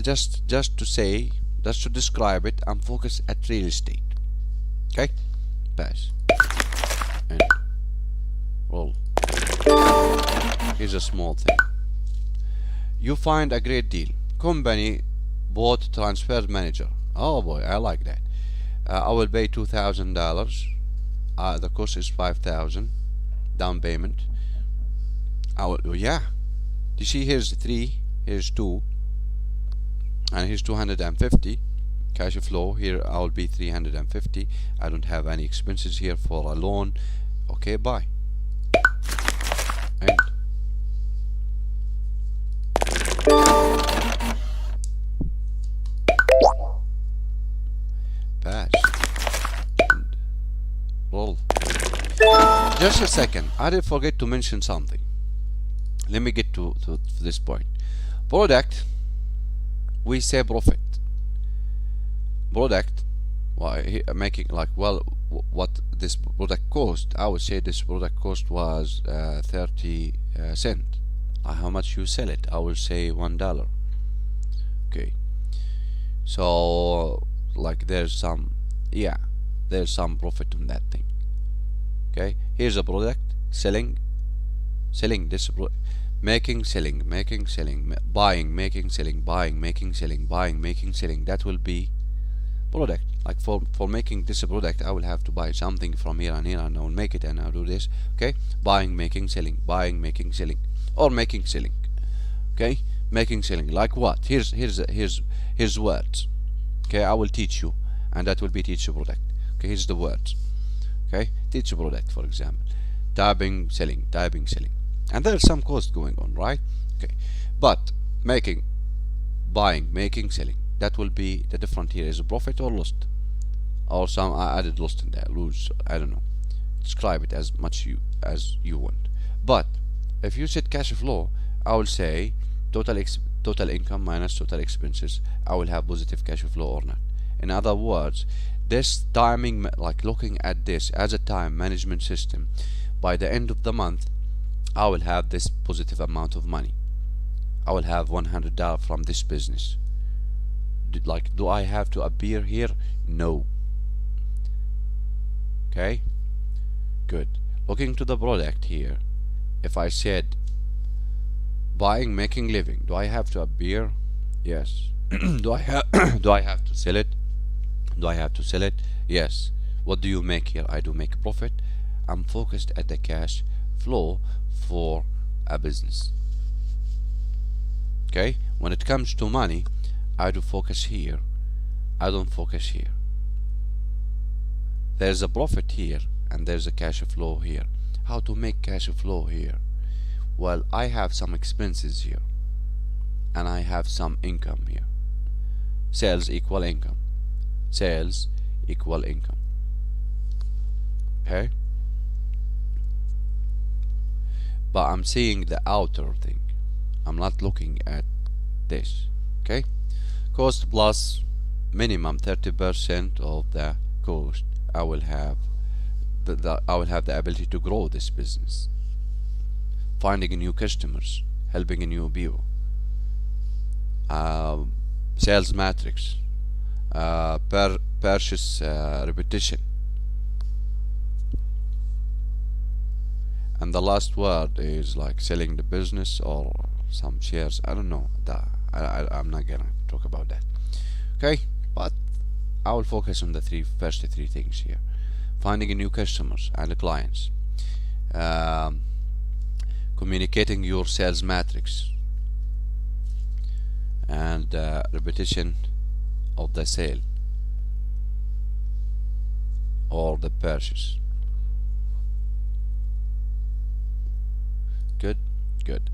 just to say, just to describe it, I'm focused at real estate. Okay, pass and roll. Here's a small thing. You find a great deal. Company bought transfer manager. Oh boy, I like that. I will pay $2,000. The cost is $5,000 down payment. Yeah. You see, here's 3, here's 2, and here's 250 cash flow. Here I will be 350. I don't have any expenses here for a loan. Okay, bye. And pass and roll. Just a second, I did forget to mention something. Let me get to this point. Product, we say profit. Product, why making like, well, what this product cost? I would say this product cost was 30 cents. How much you sell it? I will say $1. Okay, so like there's some, yeah, there's some profit on that thing. Okay, here's a product, selling this product. Making, selling, making, selling, buying, making, selling, buying, making, selling, buying, making, selling. That will be product. Like for making this product, I will have to buy something from here and here, and I will make it, and I'll do this. Okay, buying, making, selling, buying, making, selling, or making, selling. Okay, making, selling. Like what? Here's words. Okay, I will teach you, and that will be teach a product. Okay, here's the words. Okay, teach a product, for example, typing, selling, typing, selling. And there's some cost going on, right? Okay, but making, buying, making, selling, that will be the different here. Is a profit or lost, or some I added lost in there, lose, I don't know. Describe it as much as you want. But if you said cash flow, I will say total income minus total expenses. I will have positive cash flow or not. In other words, this timing, like looking at this as a time management system, by the end of the month I will have this positive amount of money. I will have $100 from this business. Do I have to appear here? No. Okay, good. Looking to the product here, if I said buying, making, living, do I have to appear? Yes. do I have to sell it? Do I have to sell it? Yes. What do you make here? I do make profit. I'm focused at the cash flow for a business. Okay, when it comes to money, I do focus here, I don't focus here. There's a profit here and there's a cash flow here. How to make cash flow here? Well, I have some expenses here and I have some income here. Sales equal income, sales equal income. Okay, but I'm seeing the outer thing, I'm not looking at this. Okay, cost plus minimum 30% of the cost. I will have the ability to grow this business, finding new customers, helping a new people, sales matrix, purchase repetition, and the last word is like selling the business or some shares. I don't know. I'm not gonna talk about that. Okay, but I will focus on the first three things here: finding new customers and clients, communicating your sales matrix, and repetition of the sale or the purchase. Good, good.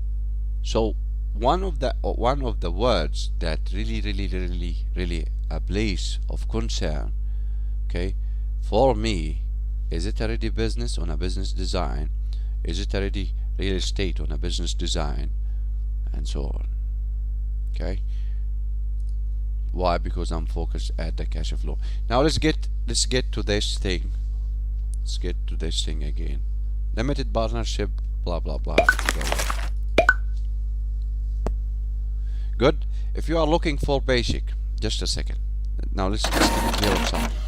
So one of the words that really a place of concern, okay, for me, is it already business on a business design? Is it already real estate on a business design? And so on. Okay, why? Because I'm focused at the cash flow. Now let's get to this thing let's get to this thing again. Limited partnership, blah blah blah. Good. If you are looking for basic, just a second. Now let's just clear up something.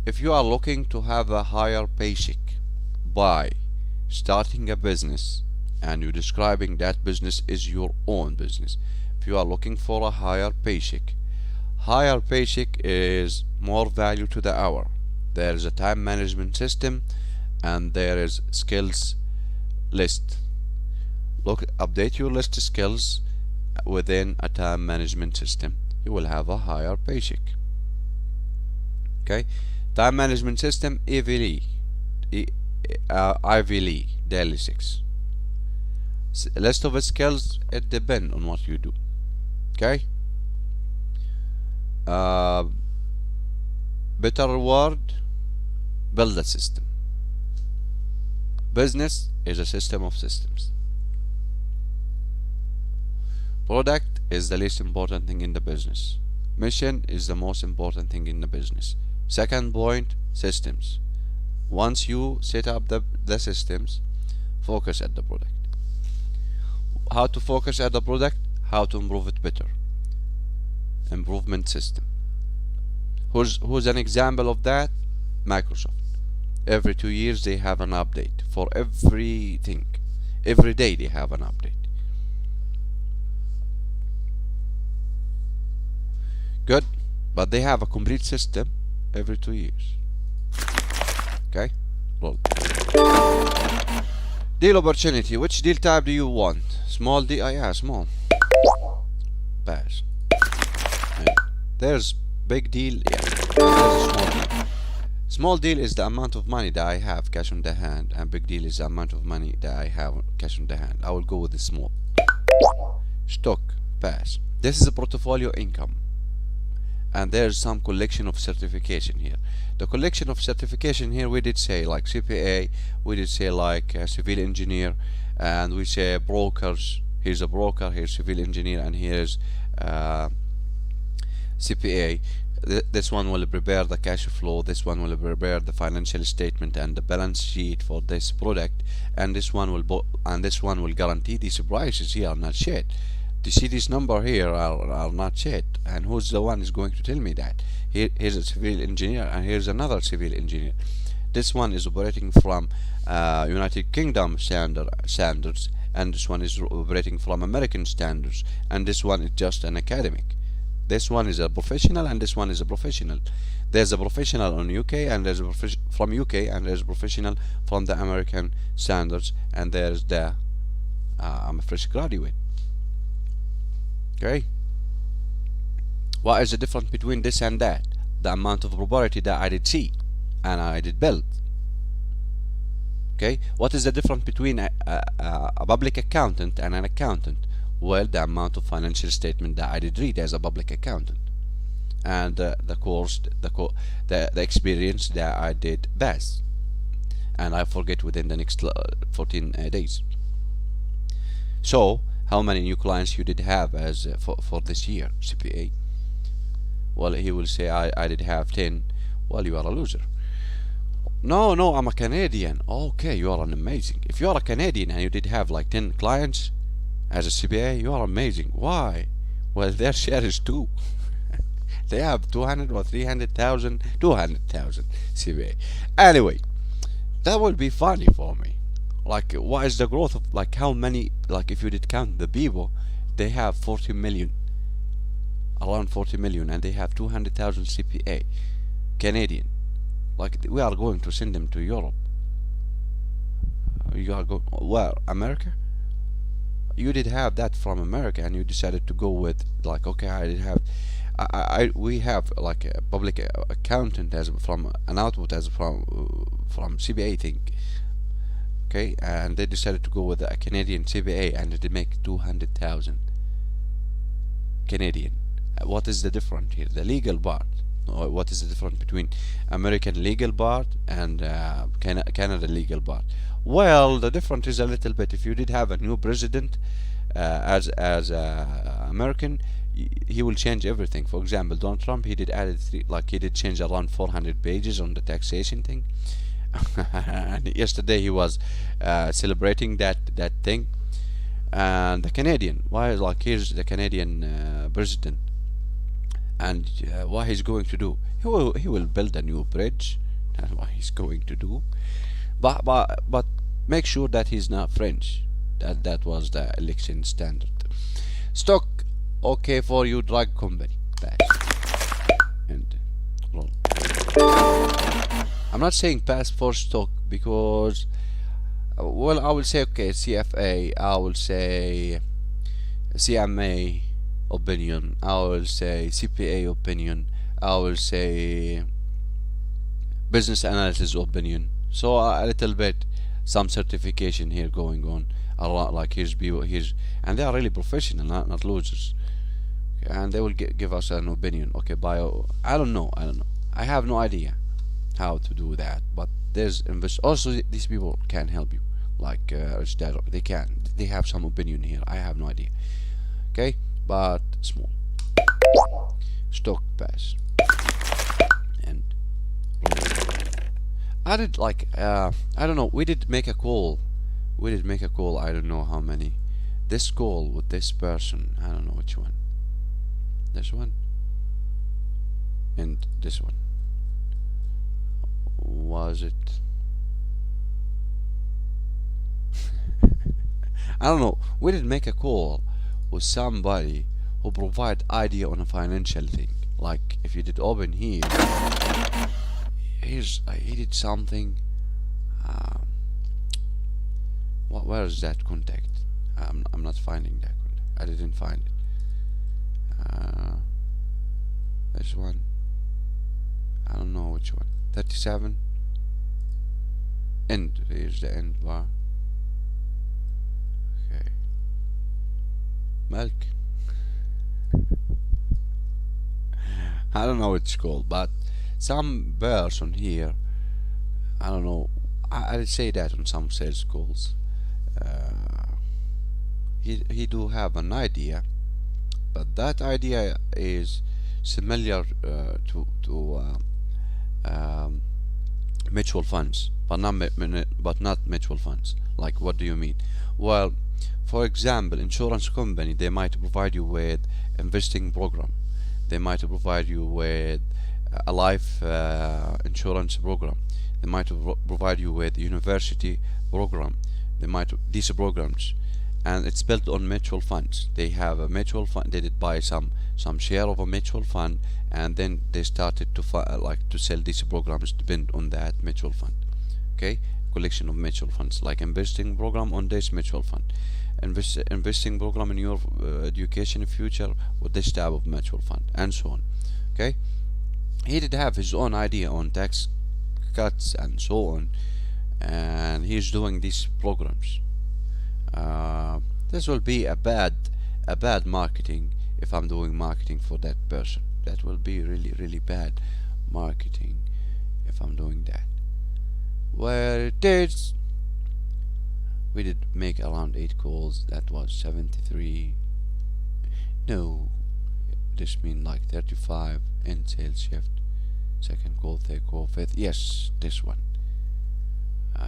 If you are looking to have a higher basic by starting a business and you're describing that business is your own business, if you are looking for a higher basic is more value to the hour. There is a time management system and there is skills list. Update your list of skills within a time management system. You will have a higher basic. Okay, time management system Ivy Lee daily 6. List of skills, it depends on what you do. Okay, better reward, build a system. Business is a system of systems. Product is the least important thing in the business. Mission is the most important thing in the business. Second point, systems. Once you set up the systems, focus at the product. How to focus at the product? How to improve it better. Improvement system. Who's an example of that? Microsoft. Every 2 years they have an update for everything. Every day they have an update. Good, but they have a complete system every 2 years. Okay, roll. Deal opportunity. Which deal type do you want? Small deal? Yeah, small. Pass. And there's big deal. Yeah, there's a small deal. Small deal is the amount of money that I have cash on the hand, and big deal is the amount of money that I have cash on the hand. I will go with the small. Stock. Pass. This is a portfolio income. And there's some collection of certification here. The collection of certification here, we did say like CPA, we did say like civil engineer, and we say brokers. Here's a broker, here's civil engineer, and here's CPA. This one will prepare the cash flow, this one will prepare the financial statement and the balance sheet for this product, and this one will guarantee these prices here are not shit. You see this number here are not shit, and who's the one is going to tell me that? Here's a civil engineer and here's another civil engineer. This one is operating from United Kingdom standards, and this one is operating from American standards, and this one is just an academic. This one is a professional and this one is a professional. There's a professional on UK, and there's a from UK, and there's a professional from the American standards, and there's the I'm a fresh graduate. Okay, what is the difference between this and that? The amount of property that I did see and I did build. Okay, what is the difference between a public accountant and an accountant? Well, the amount of financial statement that I did read as a public accountant, and the experience that I did pass, and I forget within the next 14 days. So how many new clients you did have as for this year, CPA? Well, he will say I did have 10. Well, you are a loser. No, I'm a Canadian. Okay, you are an amazing. If you are a Canadian and you did have like 10 clients as a CPA, you are amazing. Why? Well, their share is 2. They have 200 or 300,000, 200,000 CPA. Anyway, that will be funny for me. Like, what is the growth of, like, how many, like, if you did count the people, they have 40 million, around 40 million, and they have 200,000 CPA, Canadian. Like, we are going to send them to Europe. You are going, where, America? You did have that from America, and you decided to go with, like, okay, I did have, we have, like, a public accountant as from, an output as from CPA thing. Okay, and they decided to go with a Canadian CPA, and they make 200,000 Canadian. What is the difference here? The legal part. What is the difference between American legal part and Canada legal part? Well, the difference is a little bit. If you did have a new president as American, he will change everything. For example, Donald Trump, he did added he did change around 400 pages on the taxation thing. And yesterday he was celebrating that thing. And the Canadian, why, like, here's the Canadian president, and what he's going to do, he will build a new bridge. That's what he's going to do. But make sure that he's not French. That was the election standard. Stock, okay for you, drug company. Pass. And roll. I'm not saying pass for stock because, well, I will say okay, CFA, I will say CMA opinion, I will say CPA opinion, I will say business analysis opinion. So a little bit some certification here going on. A lot, like here's people here's, and they are really professional, not losers. Okay, and they will give us an opinion. Okay, bio. I don't know. I have no idea how to do that. But there's also these people can help you. Like they can. They have some opinion here. I have no idea. Okay, but small. Stock pass. And I did like I don't know. We did make a call. I don't know how many. This call with this person. I don't know which one. This one. And this one. Was it? I don't know. We did make a call with somebody who provide idea on a financial thing. Like if you did open here, he did something. Where is that contact? I'm not finding that contact. I didn't find it. This one. I don't know which one. 37. End. Here's the end bar. Okay. Milk. I don't know what it's called, but some person here, I don't know, I'll say that on some sales calls, he do have an idea, but that idea is similar to mutual funds, but not mutual funds. Like, what do you mean? Well, for example, insurance company, they might provide you with investing program. They might provide you with a life insurance program. They might provide you with university program. They might these programs, and it's built on mutual funds. They have a mutual fund. They did buy some share of a mutual fund, and then they started to to sell these programs depend on that mutual fund. Okay, collection of mutual funds, like investing program on this mutual fund, investing program in your education future with this type of mutual fund, and so on. Okay, he did have his own idea on tax cuts and so on, and he's doing these programs. This will be a bad marketing if I'm doing marketing for that person. That will be really bad marketing if I'm doing that. Where it is, we did make around 8 calls. That was 73. No, this mean like 35 in sales shift. Second call, third call, fifth. Yes, this one.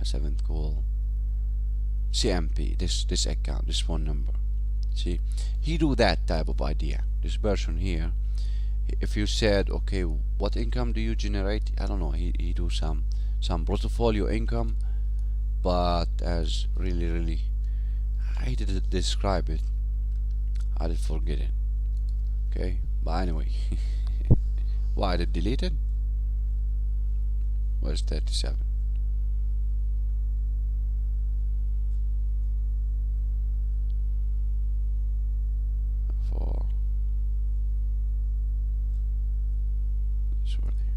Seventh call. CMP. This account. This phone number. See, he do that type of idea. This person here. If you said, okay, what income do you generate? I don't know. He do some portfolio income, but as really, I did describe it. I did forget it. Okay, but anyway, why I did delete it? Where's 37? For this one here.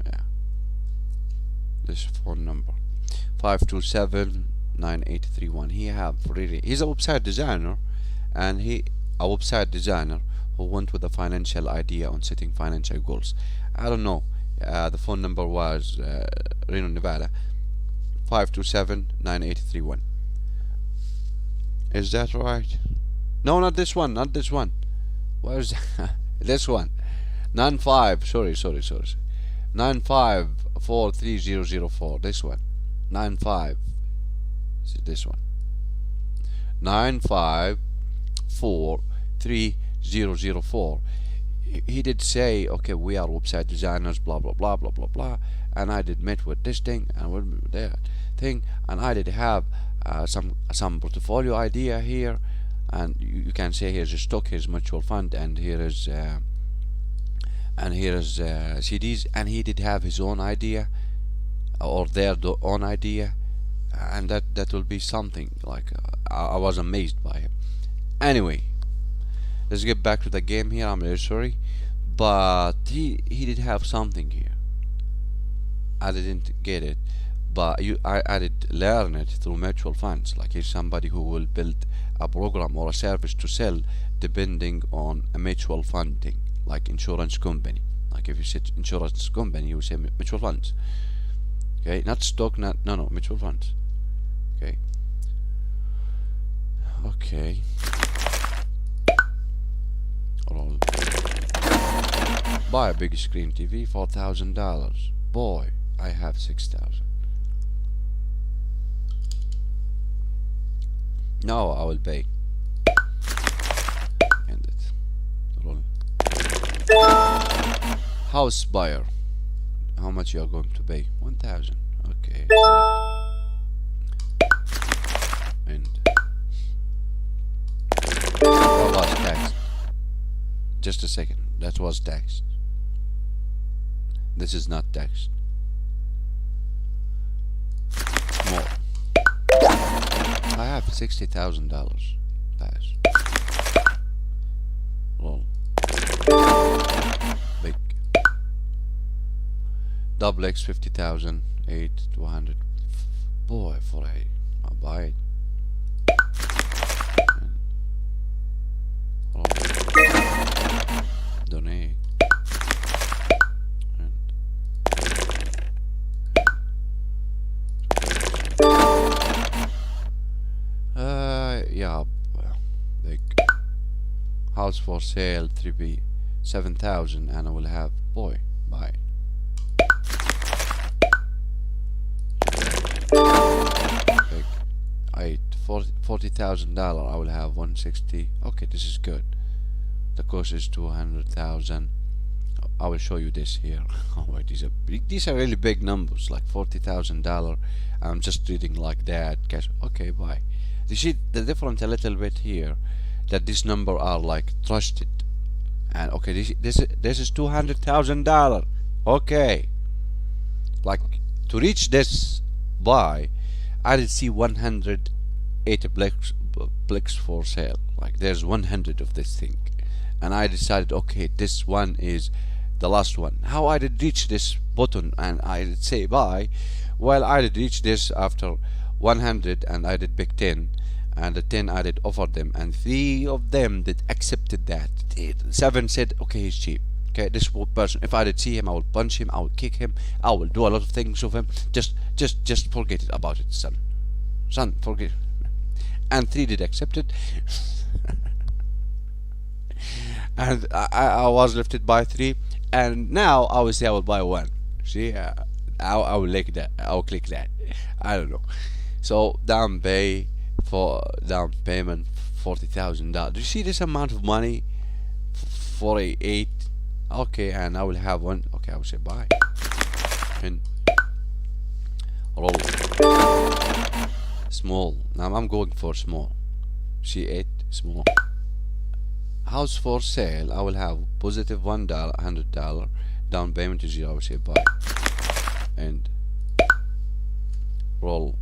Yeah. This phone number 527-9831. He's a website designer, and a website designer who went with a financial idea on setting financial goals. I don't know. The phone number was Reno, Nevada. 527-9831. Is that right? No, not this one. Not this one. Where's this one? 95. Sorry. 95430004. This one. 95. See this one. 95430004. He did say, okay, we are website designers, blah blah blah blah blah blah, and I did met with this thing and with that thing, and I did have some portfolio idea here, and you can say here's a stock, here's mutual fund, and here is CDs, and he did have his own idea or their own idea, and that will be something like I was amazed by him. Anyway, let's get back to the game here. I'm really sorry, but he did have something here. I didn't get it, but I did learn it through mutual funds. Like he's somebody who will build a program or a service to sell depending on a mutual funding, like insurance company. Like if you said insurance company, you say mutual funds. Okay, not stock, no, mutual funds. Okay. Okay. Roll. Buy a big screen TV, $4,000. Boy, I have 6,000. No, I will pay. End it. Roll. House buyer. How much you are going to pay? 1,000. Okay. And that was taxed. Just a second. That was taxed. This is not taxed. More. I have $60,000. Pass. Roll. Big. Double X 50,000. 8 to 100. Boy, for I'll buy it. Donate. Yeah, big house for sale, 3B, 7,000, and I will have, boy, buy. Big, $40,000. I will have 160. Okay, this is good. The cost is 200,000. I will show you this here. Oh wait, these are really big numbers, like $40,000. I'm just reading like that. Cash. Okay, bye. You see the difference a little bit here, that this number are like trusted, and okay, this is $200,000. Okay, like to reach this buy, I did see 180 blocks for sale. Like there's 100 of this thing, and I decided, okay, this one is the last one. How I did reach this button and I did say buy? Well, I did reach this after 100, and I did pick 10, and the 10 I did offer them, and 3 of them did accepted that. 7 said, okay, he's cheap. Okay, this person, if I did see him, I will punch him, I will kick him, I will do a lot of things with him. Just forget it about it, son, forget it. And 3 did accept it. And I was lifted by 3, and now I will say I will buy 1. See, I will like that. I will click that. I don't know. So down payment $40,000. Do you see this amount of money? 48. Okay, and I will have 1. Okay, I will say buy. And roll. Small. Now I'm going for small. See 8 small. House for sale. I will have positive $1, $100. Down payment is 0. I will say buy. And roll.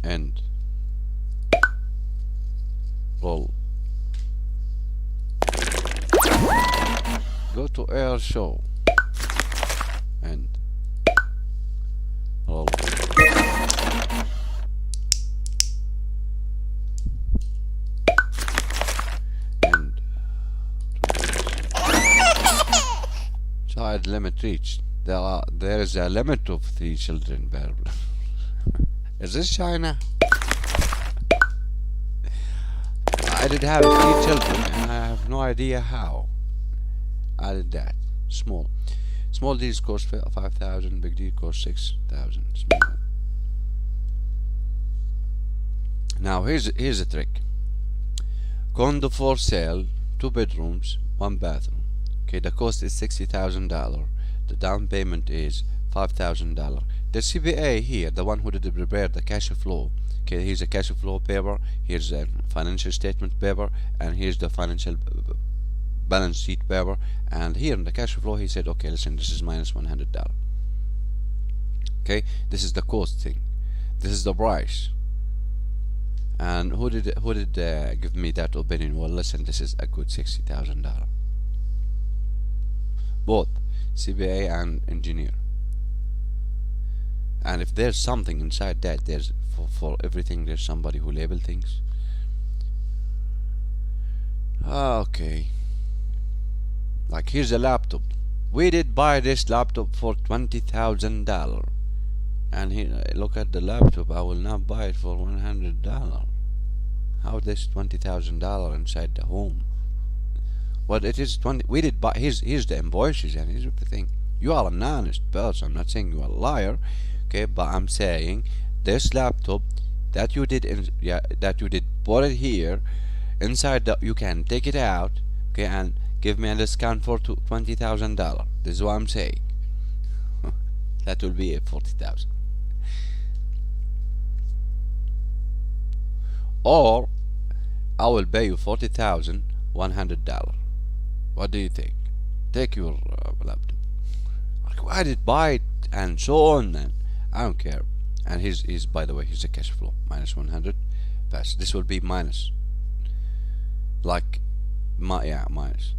And roll. Go to air show and roll. And child limit reached. There is a limit of 3 children per. Is this China? I did have 3 children, and I have no idea how I did that. Small. Small deals cost 5,000, big deal cost 6,000. Small. Now here's a trick. Condo for sale, 2 bedrooms, 1 bathroom. Okay, the cost is $60,000. The down payment is $5,000. The CPA here, the one who did prepare the cash flow. Okay, here's a cash flow paper, here's a financial statement paper, and here's the financial balance sheet paper. And here in the cash flow, he said, okay, listen, this is minus $100. Okay, this is the cost thing. This is the price. And who did give me that opinion? Well, listen, this is a good $60,000. Both CPA and engineer. And if there's something inside that, there's for everything there's somebody who label things. Okay. Like here's a laptop. We did buy this laptop for $20,000. And here, look at the laptop. I will not buy it for $100. How this $20,000 inside the home? Well, it is 20. We did buy. Here's the invoices and here's everything. You are an honest person. I'm not saying you are a liar, okay? But I'm saying this laptop that you did put it here inside. You can take it out, okay, and give me a discount for $20,000. This is what I'm saying. That will be 40,000. Or I will pay you $40,100. What do you think? Take your laptop. Why did buy it and so on? Then I don't care. And here's by the way, here's the cash flow minus 100. Pass. This will be minus. Like minus.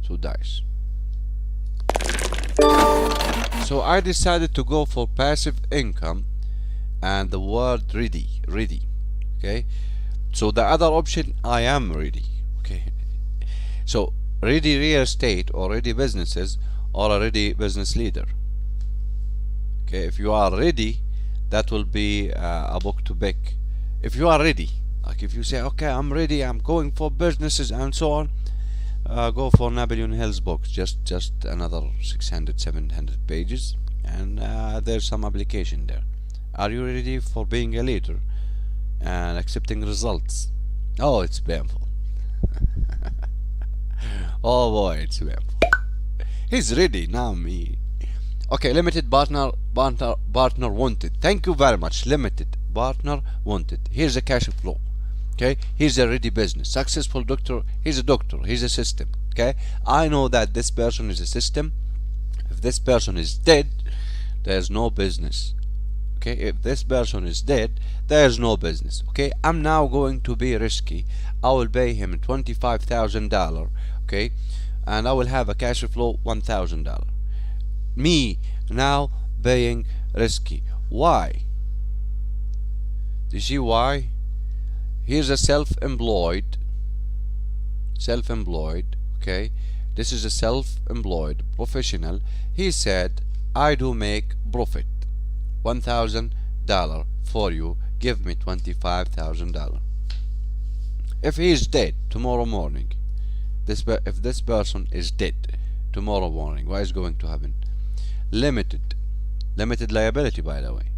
Two dice. So I decided to go for passive income and the word ready. Okay, so the other option, I am ready. Okay, so ready real estate or ready businesses or a ready business leader. Okay, if you are ready, that will be a book to pick. If you are ready, like if you say, okay, I'm ready, I'm going for businesses and so on, go for Napoleon Hill's books. Just another 600-700 pages, and there's some application there. Are you ready for being a leader and accepting results? Oh, it's painful. Oh boy, it's painful. He's ready now. Me. Okay, limited partner wanted. Thank you very much. Limited partner wanted. Here's a cash flow. Okay, he's a ready business, successful doctor. He's a doctor, he's a system. Okay, I know that this person is a system. If this person is dead, there's no business. Okay, if this person is dead, there's no business. Okay, I'm now going to be risky. I will pay him $25,000. Okay, and I will have a cash flow $1,000. Me now paying risky. Why? Do you see why? Here's a self-employed, okay, this is a self-employed professional. He said, I do make profit $1,000 for you, give me $25,000. If he is dead tomorrow morning, if this person is dead tomorrow morning, what is going to happen? Limited liability, by the way.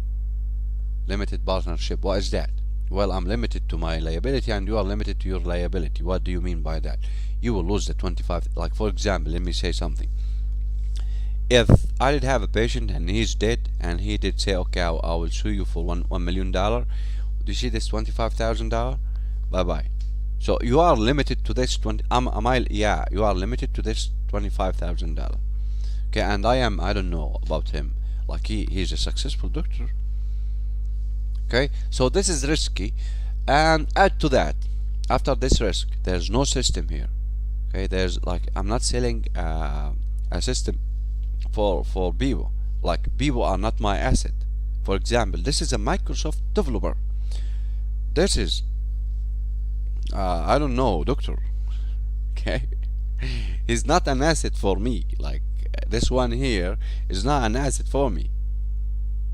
Limited partnership, what is that? Well, I'm limited to my liability and you are limited to your liability. What do you mean by that? You will lose the 25. Like for example, let me say something. If I did have a patient and he's dead and he did say, okay, I will sue you for $1 million. Do you see this $25,000? Bye bye. So you are limited to this 20. Yeah, you are limited to this $25,000. Okay, and I don't know about him. Like he's a successful doctor. Okay, so this is risky, and add to that, after this risk, there's no system here. Okay, there's like, I'm not selling a system for people. Like people are not my asset. For example, this is a Microsoft developer. This is I don't know, doctor. Okay, he's not an asset for me. Like this one here is not an asset for me.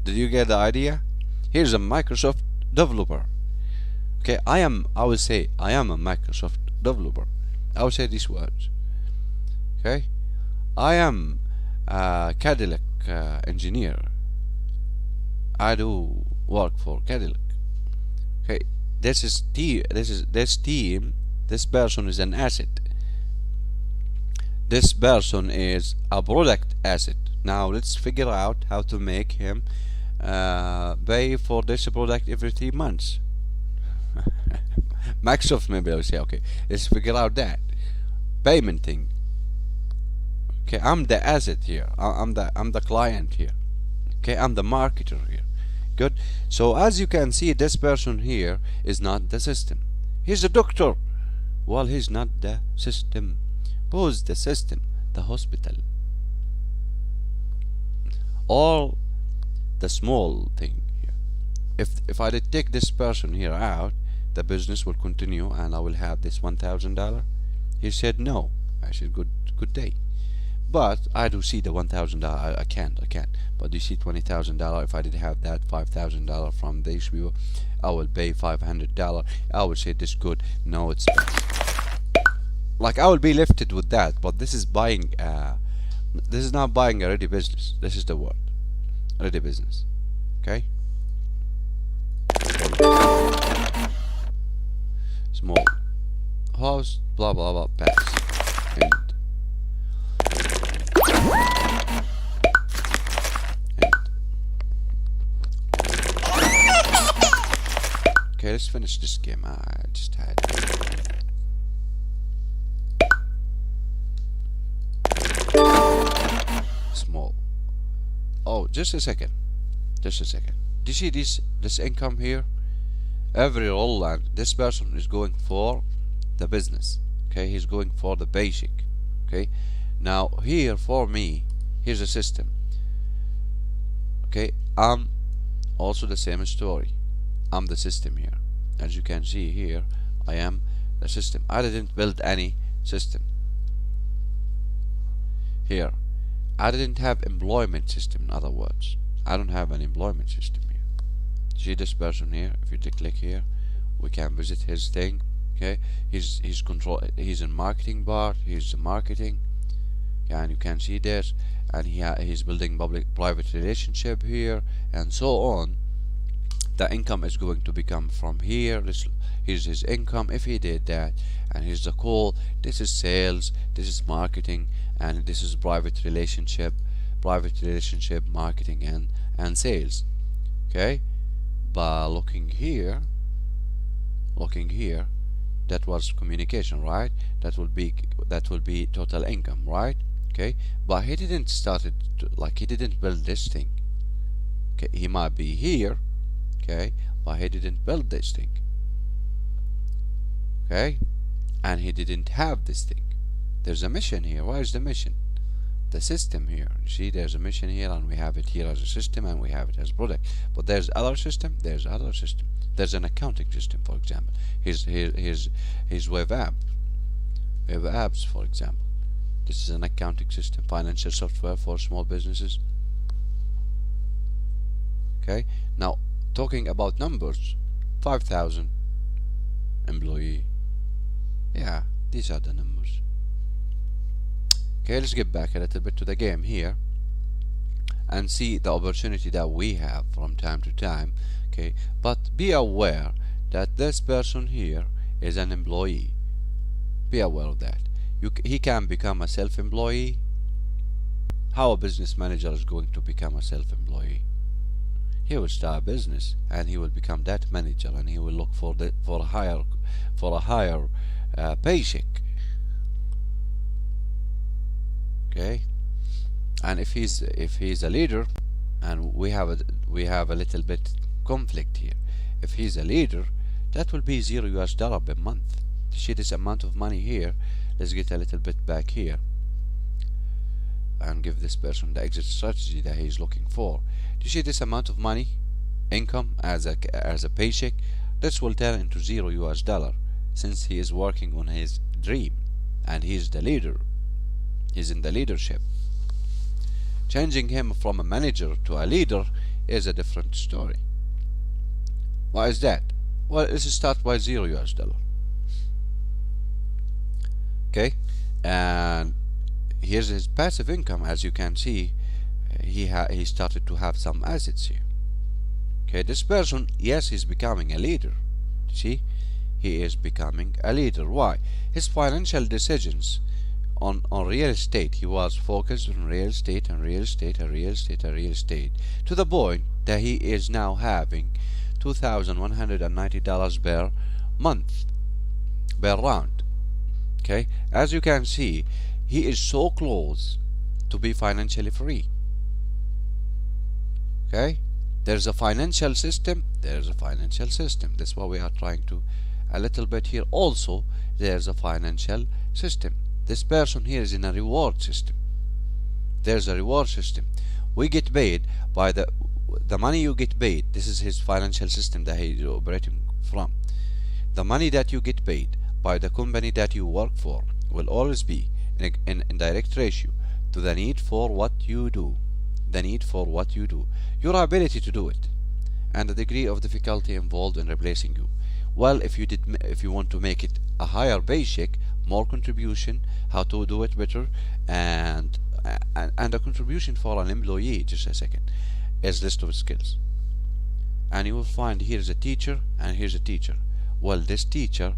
Did you get the idea? Here's a Microsoft developer. Okay, I will say I am a Microsoft developer. I will say these words. Okay, I am a Cadillac engineer. I do work for Cadillac. Okay, this team. This person is an asset. This person is a product asset. Now let's figure out how to make him pay for this product every 3 months. Microsoft maybe will say, okay, let's figure out that payment thing. Okay, I'm the asset here. I'm the client here. Okay, I'm the marketer here. Good. So as you can see, this person here is not the system. He's a doctor. Well, he's not the system. Who's the system? The hospital. All the small thing here. If I did take this person here out, the business will continue and I will have this $1,000. He said no. I said good day. But I do see the $1,000. I can't. But you see $20,000. If I did have that $5,000 from these people, I will pay $500. I will say this good. No, it's bad. Like I will be lifted with that. But this is buying. This is not buying a ready business. This is the word. Ready business. Okay. Small house. Blah blah blah. Pass. And okay, let's finish this game. I just had small. Oh, just a second. Do you see this income here? Every roll, and this person is going for the business. Okay, he's going for the basic. Okay, now here for me, here's a system. Okay, I'm also the same story. I'm the system here. As you can see here, I am the system. I didn't build any system here. I didn't have employment system. In other words, I don't have an employment system here. See this person here? If you click here, we can visit his thing. Okay, he's in marketing part. He's the marketing, and you can see this, and he's building private relationship here, and so on. The income is going to become from here. Here's his income if he did that, and here's the call. This is sales, this is marketing, and this is private relationship, marketing, and sales. Okay, by looking here, that was communication, right? That will be total income, right? Okay, but he didn't he didn't build this thing. Okay, he might be here. Okay, but he didn't build this thing. Okay, and he didn't have this thing. There's a mission here. Where is the mission? The system here. You see, there's a mission here, and we have it here as a system, and we have it as product. But there's other system. There's other system. There's an accounting system, for example. Here's web apps, for example. This is an accounting system, financial software for small businesses. Okay, now talking about numbers, 5,000 employee. Yeah, these are the numbers. Okay, let's get back a little bit to the game here and see the opportunity that we have from time to time. Okay, but be aware that this person here is an employee. Be aware of that. He can become a self-employee. How a business manager is going to become a self-employee? He will start a business and he will become that manager, and he will look for a higher paycheck. Okay, and if he's a leader, and we have a little bit conflict here. If he's a leader, that will be $0 per month. You see this amount of money here. Let's get a little bit back here and give this person the exit strategy that he's looking for. Do you see this amount of money, income as a paycheck? This will turn into $0 since he is working on his dream, and he's the leader. He's in the leadership. Changing him from a manager to a leader is a different story. Why is that? Well, let's start by $0. Okay, and here's his passive income. As you can see, he started to have some assets here. Okay, this person, yes, he's becoming a leader. See, he is becoming a leader. Why? His financial decisions on real estate, he was focused on real estate and real estate and real estate and real estate, to the point that he is now having $2,190 per month, per round. Okay, as you can see, he is so close to be financially free. Okay, there's a financial system, there's a financial system. That's what we are trying to a little bit here. Also, there's a financial system. This person here is in a reward system. There's a reward system. We get paid by the money you get paid. This is his financial system that he is operating from. The money that you get paid by the company that you work for will always be in direct ratio to the need for what you do. The need for what you do, your ability to do it, and the degree of difficulty involved in replacing you. Well, if you want to make it a higher basic, more contribution, how to do it better, and a contribution for an employee, just a second, is list of skills. And you will find here's a teacher and here's a teacher. Well, this teacher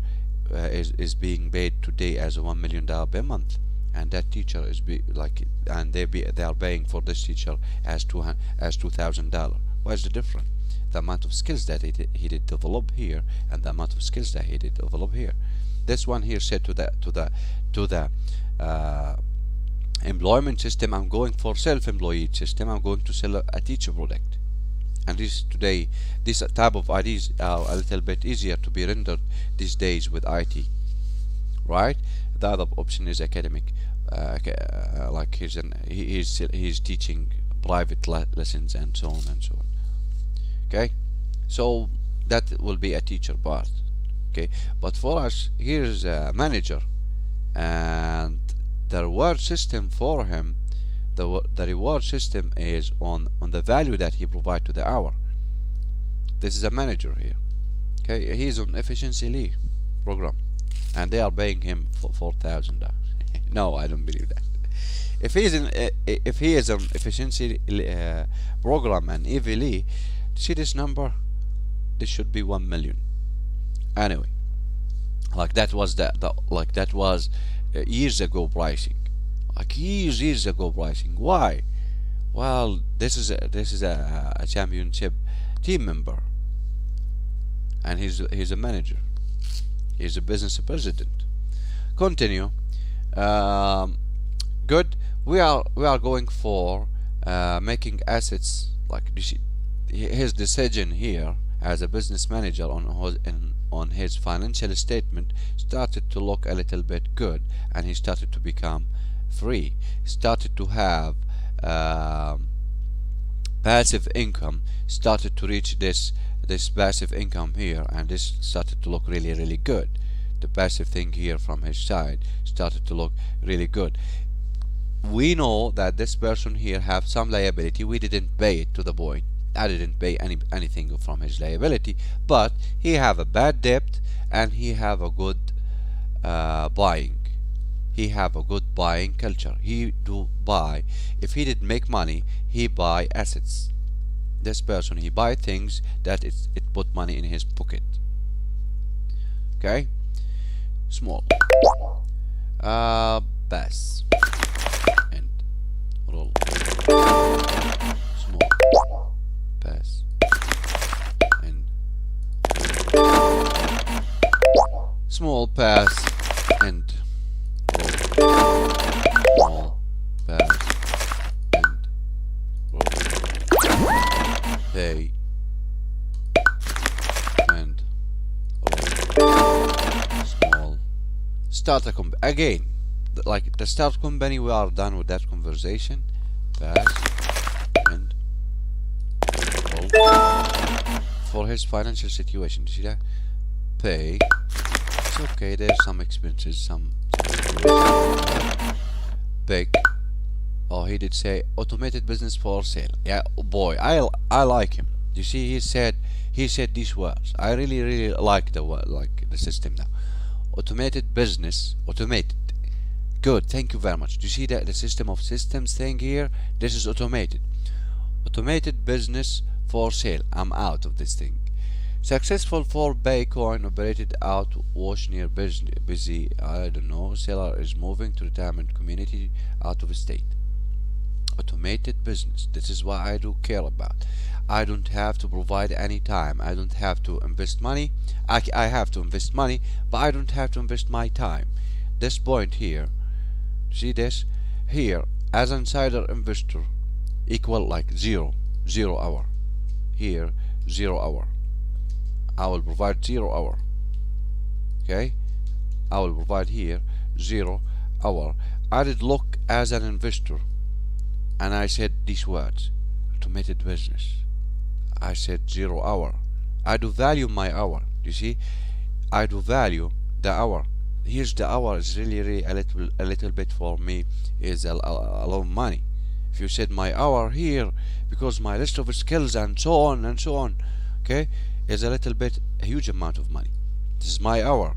is being paid today as a $1 million per month, and that teacher is they are paying for this teacher as $2,000. What is the difference? The amount of skills that he did develop here, and the amount of skills that he did develop here. This one here said to the employment system, I'm going for self-employed system. I'm going to sell a teacher product. And this type of ideas are a little bit easier to be rendered these days with IT, right? The other option is academic, like he's teaching private lessons and so on and so on. Okay, so that will be a teacher part. Okay, but for us, here's a manager, and the reward system for him, the reward system is on the value that he provide to the hour. This is a manager here. Okay, he's on efficiency leave program, and they are paying him for $4,000. No, I don't believe that. If he is on efficiency program and EVLE, see this number, this should be 1 million. Anyway, like that was years ago pricing, like years ago pricing. Why? Well, this is a championship team member, and he's a manager. He's a business president. Continue. Good. We are going for making assets, like his decision here as a business manager on his financial statement started to look a little bit good, and he started to become free. He started to have passive income, started to reach this passive income here, and this started to look really good. The passive thing here from his side started to look really good. We know that this person here have some liability. We didn't pay it to the point. I didn't pay anything from his liability, but he have a bad debt, and he have a good buying. He have a good buying culture. He do buy. If he did make money, he buy assets. This person, he buy things that it put money in his pocket. Okay, small, pass and roll. Small, pass and roll. Small, pass and roll. Small, pass and roll. Pay and roll. Small. Start a again, like the start company. We are done with that conversation. Pass and roll. For his financial situation, you see that? Pay. It's okay. There's some expenses, some big. Oh, he did say automated business for sale. Yeah, boy, I like him. You see, he said these words. I really like the system now. Automated business, automated. Good, thank you very much. Do you see that the system of systems thing here? This is automated. Automated business for sale. I'm out of this thing. Successful for Bitcoin operated out wash near busy. I don't know. Seller is moving to retirement community out of state. Automated business. This is what I do care about. I don't have to provide any time. I don't have to invest money. I have to invest money, but I don't have to invest my time. This point here, see this here, as insider investor equal like 0 hour. Here 0 hour. I will provide 0 hour. Okay, I will provide here 0 hour. I did look as an investor and I said these words: automated business. I said 0 hour. I do value my hour. You see, I do value the hour. Here's the hour is really a little bit for me is a lot of money. If you said my hour here, because my list of skills and so on, okay, is a little bit a huge amount of money. This is my hour.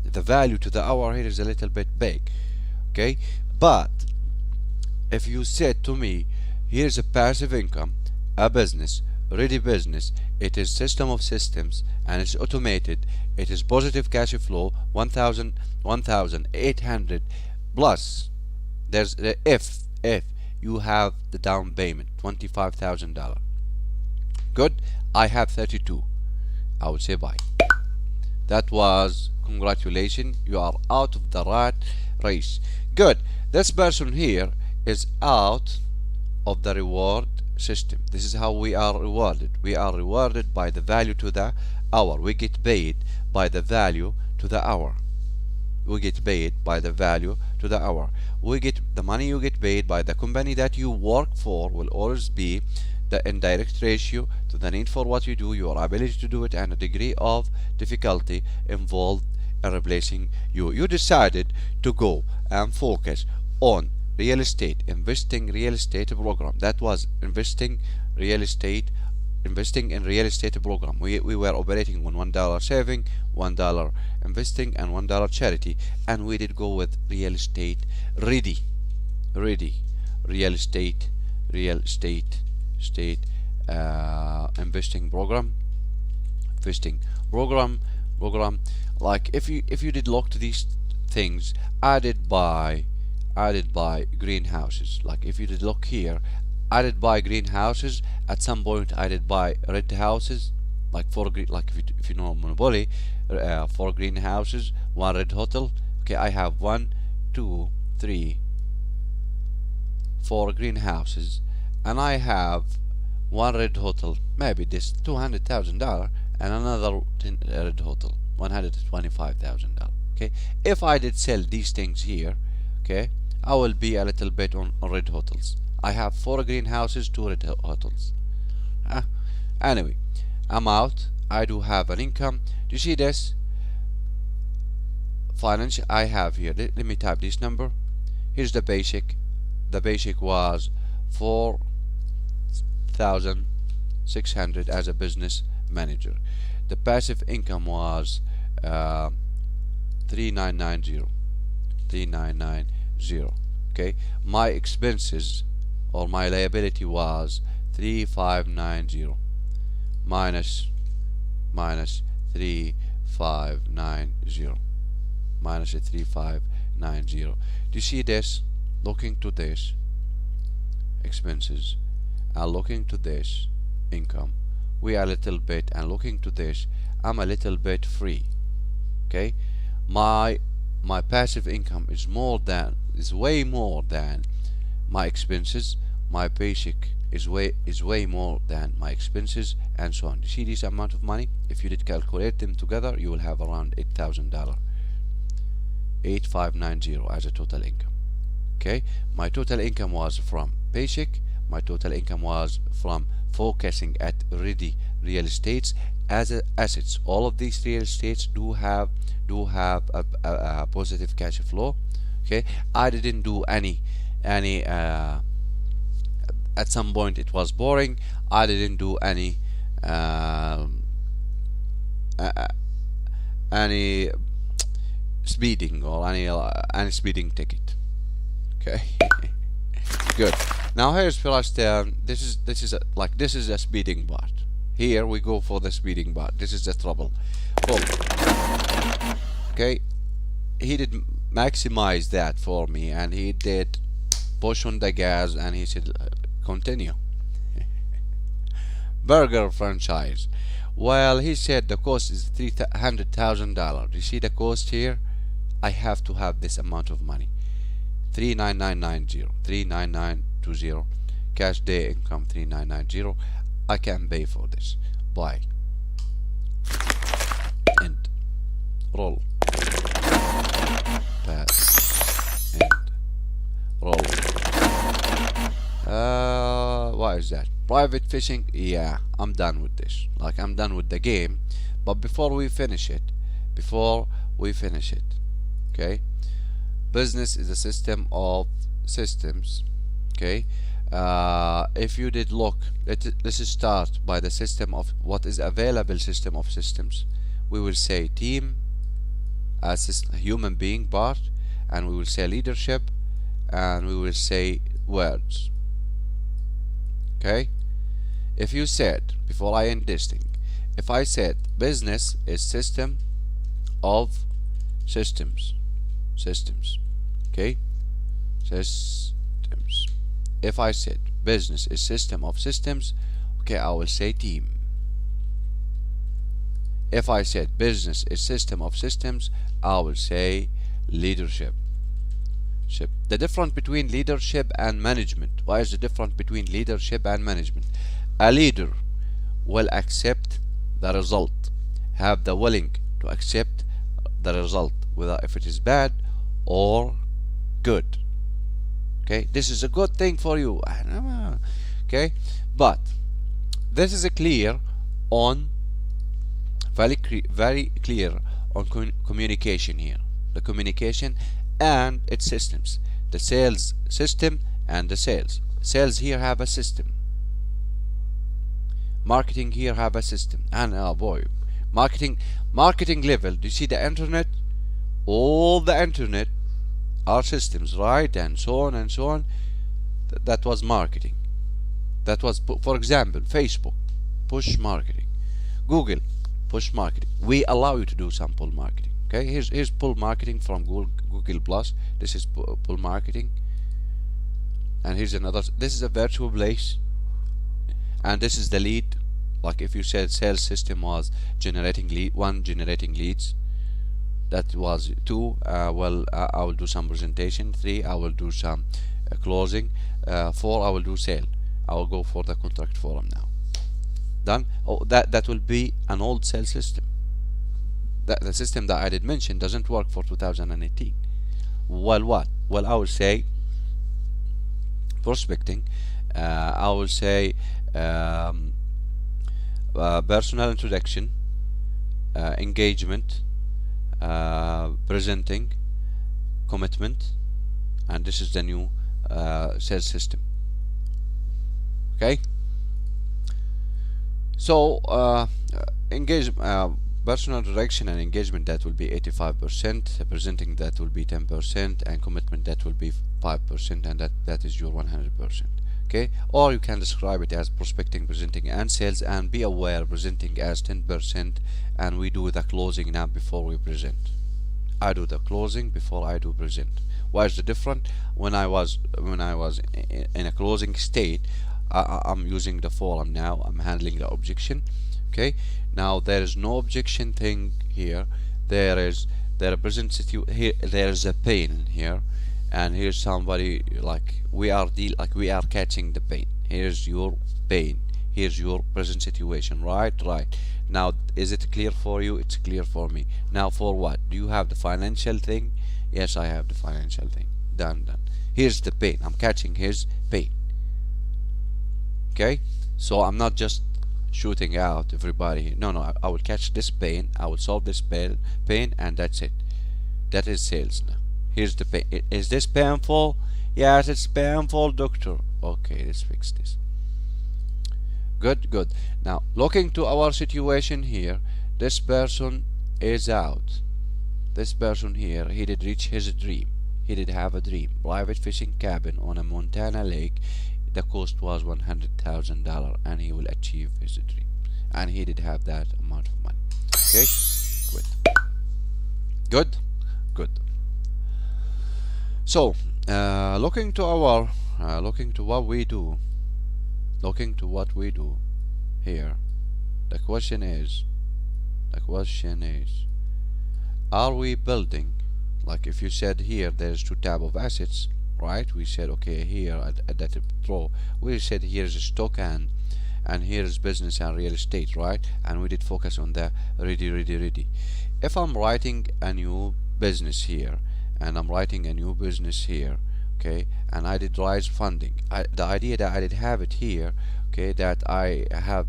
The value to the hour here is a little bit big, okay. But if you said to me, here's a passive income, a business, ready business, it is system of systems and it's automated, it is positive cash flow 1800 plus, there's the if you have the down payment $25,000. Good, I have 32. I would say bye. That was congratulations, you are out of the rat race. Good, this person here is out of the reward system. This is how we are rewarded. We are rewarded by the value to the hour. We get paid by the value to the hour. We get paid by the value to the hour. We get the money you get paid by the company that you work for will always be the indirect ratio to the need for what you do, your ability to do it, and a degree of difficulty involved in replacing you. You decided to go and focus on real estate, investing real estate program. That was investing in real estate program. We were operating on $1 saving, $1 investing, and $1 charity, and we did go with real estate ready real estate investing program. Like if you did look to these things, added by greenhouses. Like if you did look here, I did buy greenhouses. At some point I did buy red houses, like if you know Monopoly, 4 greenhouses, 1 red hotel. Okay, I have 1 2 3 4 greenhouses, and I have 1 red hotel, maybe this $200,000, and another red hotel, $125,000. Okay, if I did sell these things here, okay, I will be a little bit on red hotels. I have 4 greenhouses, 2 red hotels. Anyway, I'm out. I do have an income. Do you see this? Financial I have here. Let me type this number. Here's the basic. The basic was 4,600 as a business manager. The passive income was 3990. Okay, my expenses or my liability was 3590 minus 3590 minus 3590. Do you see this? Looking to this expenses and looking to this income, we are a little bit, and looking to this, I'm a little bit free. Okay, my passive income is way more than my expenses. My basic is way more than my expenses, and so on. You see this amount of money? If you did calculate them together, you will have around $8,000, 8590 as a total income. Okay, my total income was from basic. My total income was from focusing at ready real estates as assets. All of these real estates do have a positive cash flow. Okay, I didn't do any at some point it was boring. I didn't do any speeding or any speeding ticket. Okay. Good. Now here's first. This is a speeding part. Here we go for the speeding part. This is the trouble. Boom. Okay. He did maximize that for me, and he did push on the gas, and he said continue. Burger franchise. Well, he said the cost is $300,000. You see the cost here? I have to have this amount of money. 39990, 39920, cash day income 3990. I can pay for this. Buy. End. Roll. Pass. End. Roll. What is that? Private fishing? Yeah, I'm done with this. Like, I'm done with the game. But before we finish it, okay? Business is a system of systems. Okay. If you did look, let's start by the system of what is available system of systems. We will say team as a human being part, and we will say leadership, and we will say words. Okay. If you said, before I end this thing, if I said business is system of systems, okay, systems. If I said business is system of systems, okay, I will say team. If I said business is system of systems, I will say leadership. The difference between leadership and management. What is the difference between leadership and management? A leader will accept the result, have the willing to accept the result, whether if it is bad or good. Okay, this is a good thing for you. Okay, but this is a clear on very clear on communication here. The communication and its systems. The sales system and the sales here have a system. Marketing here have a system. And oh boy, marketing level. Do you see the internet? All the internet are systems, right? And so on and so on. That was marketing. That was, for example, Facebook, push marketing. Google, push marketing. We allow you to do some pull marketing. Okay, here's pull marketing from Google Plus. This is pull marketing, and here's another. This is a virtual place, and this is the lead. Like if you said sales system was generating generating leads, that was 2. I will do some presentation. 3, I will do some closing. 4, I will do sale. I will go for the contract forum now. Done. Oh, that will be an old sales system. The system that I did mention doesn't work for 2018. Well, what? Well, I will say prospecting. I will say personal introduction, engagement, presenting, commitment, and this is the new sales system. Okay. So personal direction and engagement, that will be 85%, presenting that will be 10%, and commitment that will be 5%, and that is your 100%. Okay, or you can describe it as prospecting, presenting, and sales, and be aware presenting as 10%, and we do the closing now before we present. I do the closing before I do present. What is the difference? When I was in a closing state, I'm using the forum now. I'm handling the objection. Okay, now there is no objection thing here. There is a pain here, and here's somebody, like we are catching the pain. Here's your pain. Here's your present situation. Right. Now, is it clear for you? It's clear for me. Now, for what? Do you have the financial thing? Yes, I have the financial thing. Done. Here's the pain. I'm catching his pain. Okay, so I'm not just shooting out everybody. No, I will catch this pain. I will solve this pain, and that's it. That is sales now. Here's the pain. Is this painful? Yes, it's painful, doctor. Okay, let's fix this. Good. Now, looking to our situation here, this person is out. this person here, he did reach his dream. He did have a dream, private fishing cabin on a Montana lake. The cost was $100,000, and he will achieve his dream, and he did have that amount of money. Okay, good, good. So looking to what we do, here, the question is, are we building, like if you said here there's two tab of assets, right? We said okay, here at that row we said here's stock and here's business and real estate, right? And we did focus on the ready. If I'm writing a new business here, and I'm writing a new business here, okay, and I did raise funding, the idea that I did have it here, okay, that I have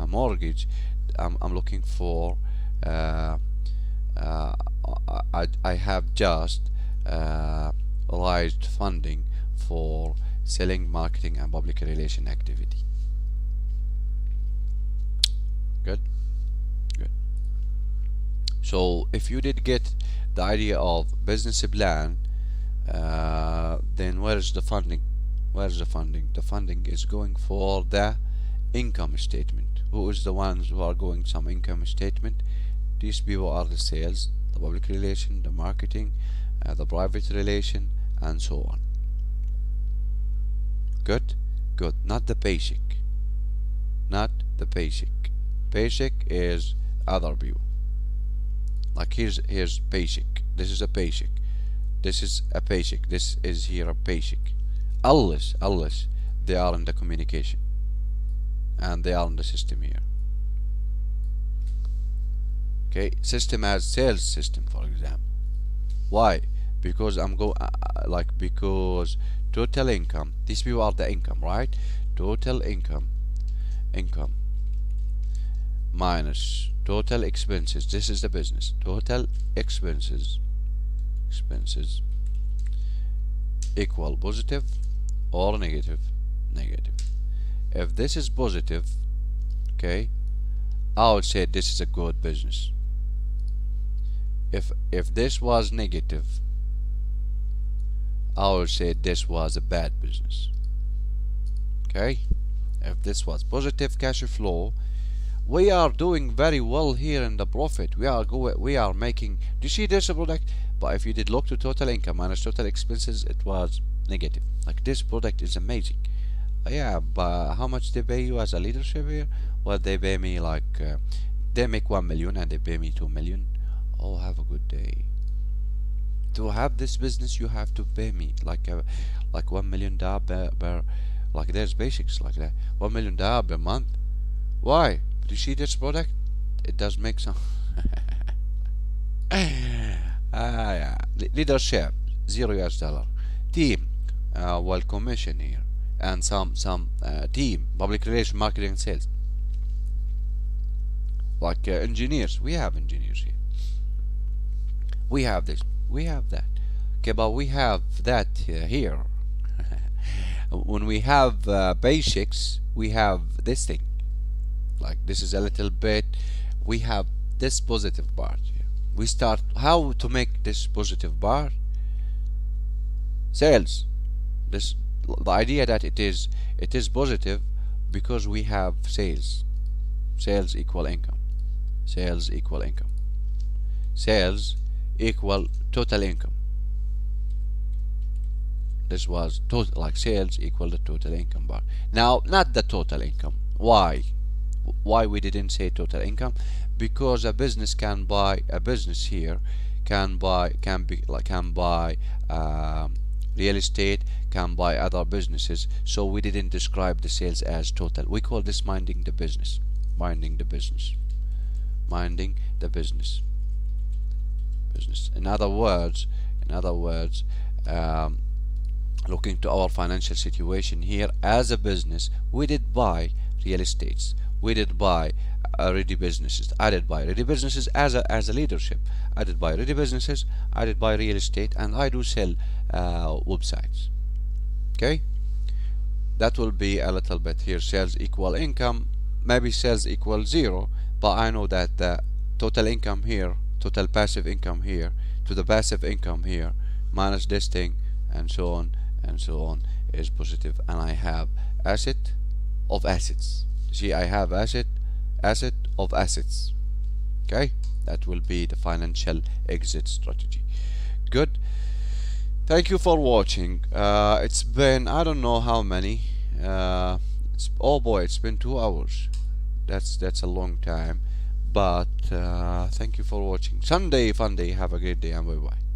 mortgage, I'm looking for I have just raised funding for selling, marketing and public relation activity. Good. So if you did get the idea of business plan, then where is the funding? The funding is going for the income statement. Who is the ones who are going some income statement? These people are the sales, the public relation, the marketing, the private relation, and so on. Good. Not the basic. Basic is other view. Like here's basic. This is a basic. This is a basic. This is here a basic. Unless they are in the communication and they are in the system here. Okay, system as sales system, for example. Why? Because because total income, these people are the income, right? Total income minus total expenses, this is the business. Total expenses equal positive or negative. If this is positive, okay, I would say this is a good business. If this was negative, I would say this was a bad business. Okay, if this was positive cash flow, we are doing very well here in the profit. We are making. Do you see this product? But if you did look to total income minus total expenses, it was negative. Like this product is amazing. Yeah, but how much they pay you as a leadership here? Well, they pay me like they make 1 million and they pay me 2 million. Oh, have a good day. To have this business, you have to pay me like $1 million per like there's basics like that. $1 million per month. Why? Do you see this product? It does make some. Yeah. Leadership $0. Team, well, commission here, and some team, public relation, marketing, and sales. Like engineers, we have engineers here. We have this, we have that. Okay, but we have that here. When we have basics, we have this thing. Like this is a little bit. We have this positive part here. We start how to make this positive part. Sales. The idea that it is positive because we have sales. Sales equal income. Sales equal total income. This was total, like sales equal the total income bar. Now, not the total income. Why we didn't say total income? Because a business can buy real estate, can buy other businesses. So we didn't describe the sales as total. We call this minding the business. In other words, looking to our financial situation here as a business, we did buy real estates, we did buy ready businesses. I did buy ready businesses as a leadership. I did buy ready businesses, I did buy real estate, and I do sell websites. Okay, that will be a little bit here. Sales equal income, maybe sales equal 0, but I know that the total income here total passive income here to the passive income here minus this thing and so on and so on is positive, and I have asset of assets. See, I have asset of assets. Okay, that will be the financial exit strategy. Good. Thank you for watching. It's been, I don't know how many, oh boy, it's been 2 hours. That's a long time, but thank you for watching. Sunday fun day. Have a great day and bye bye.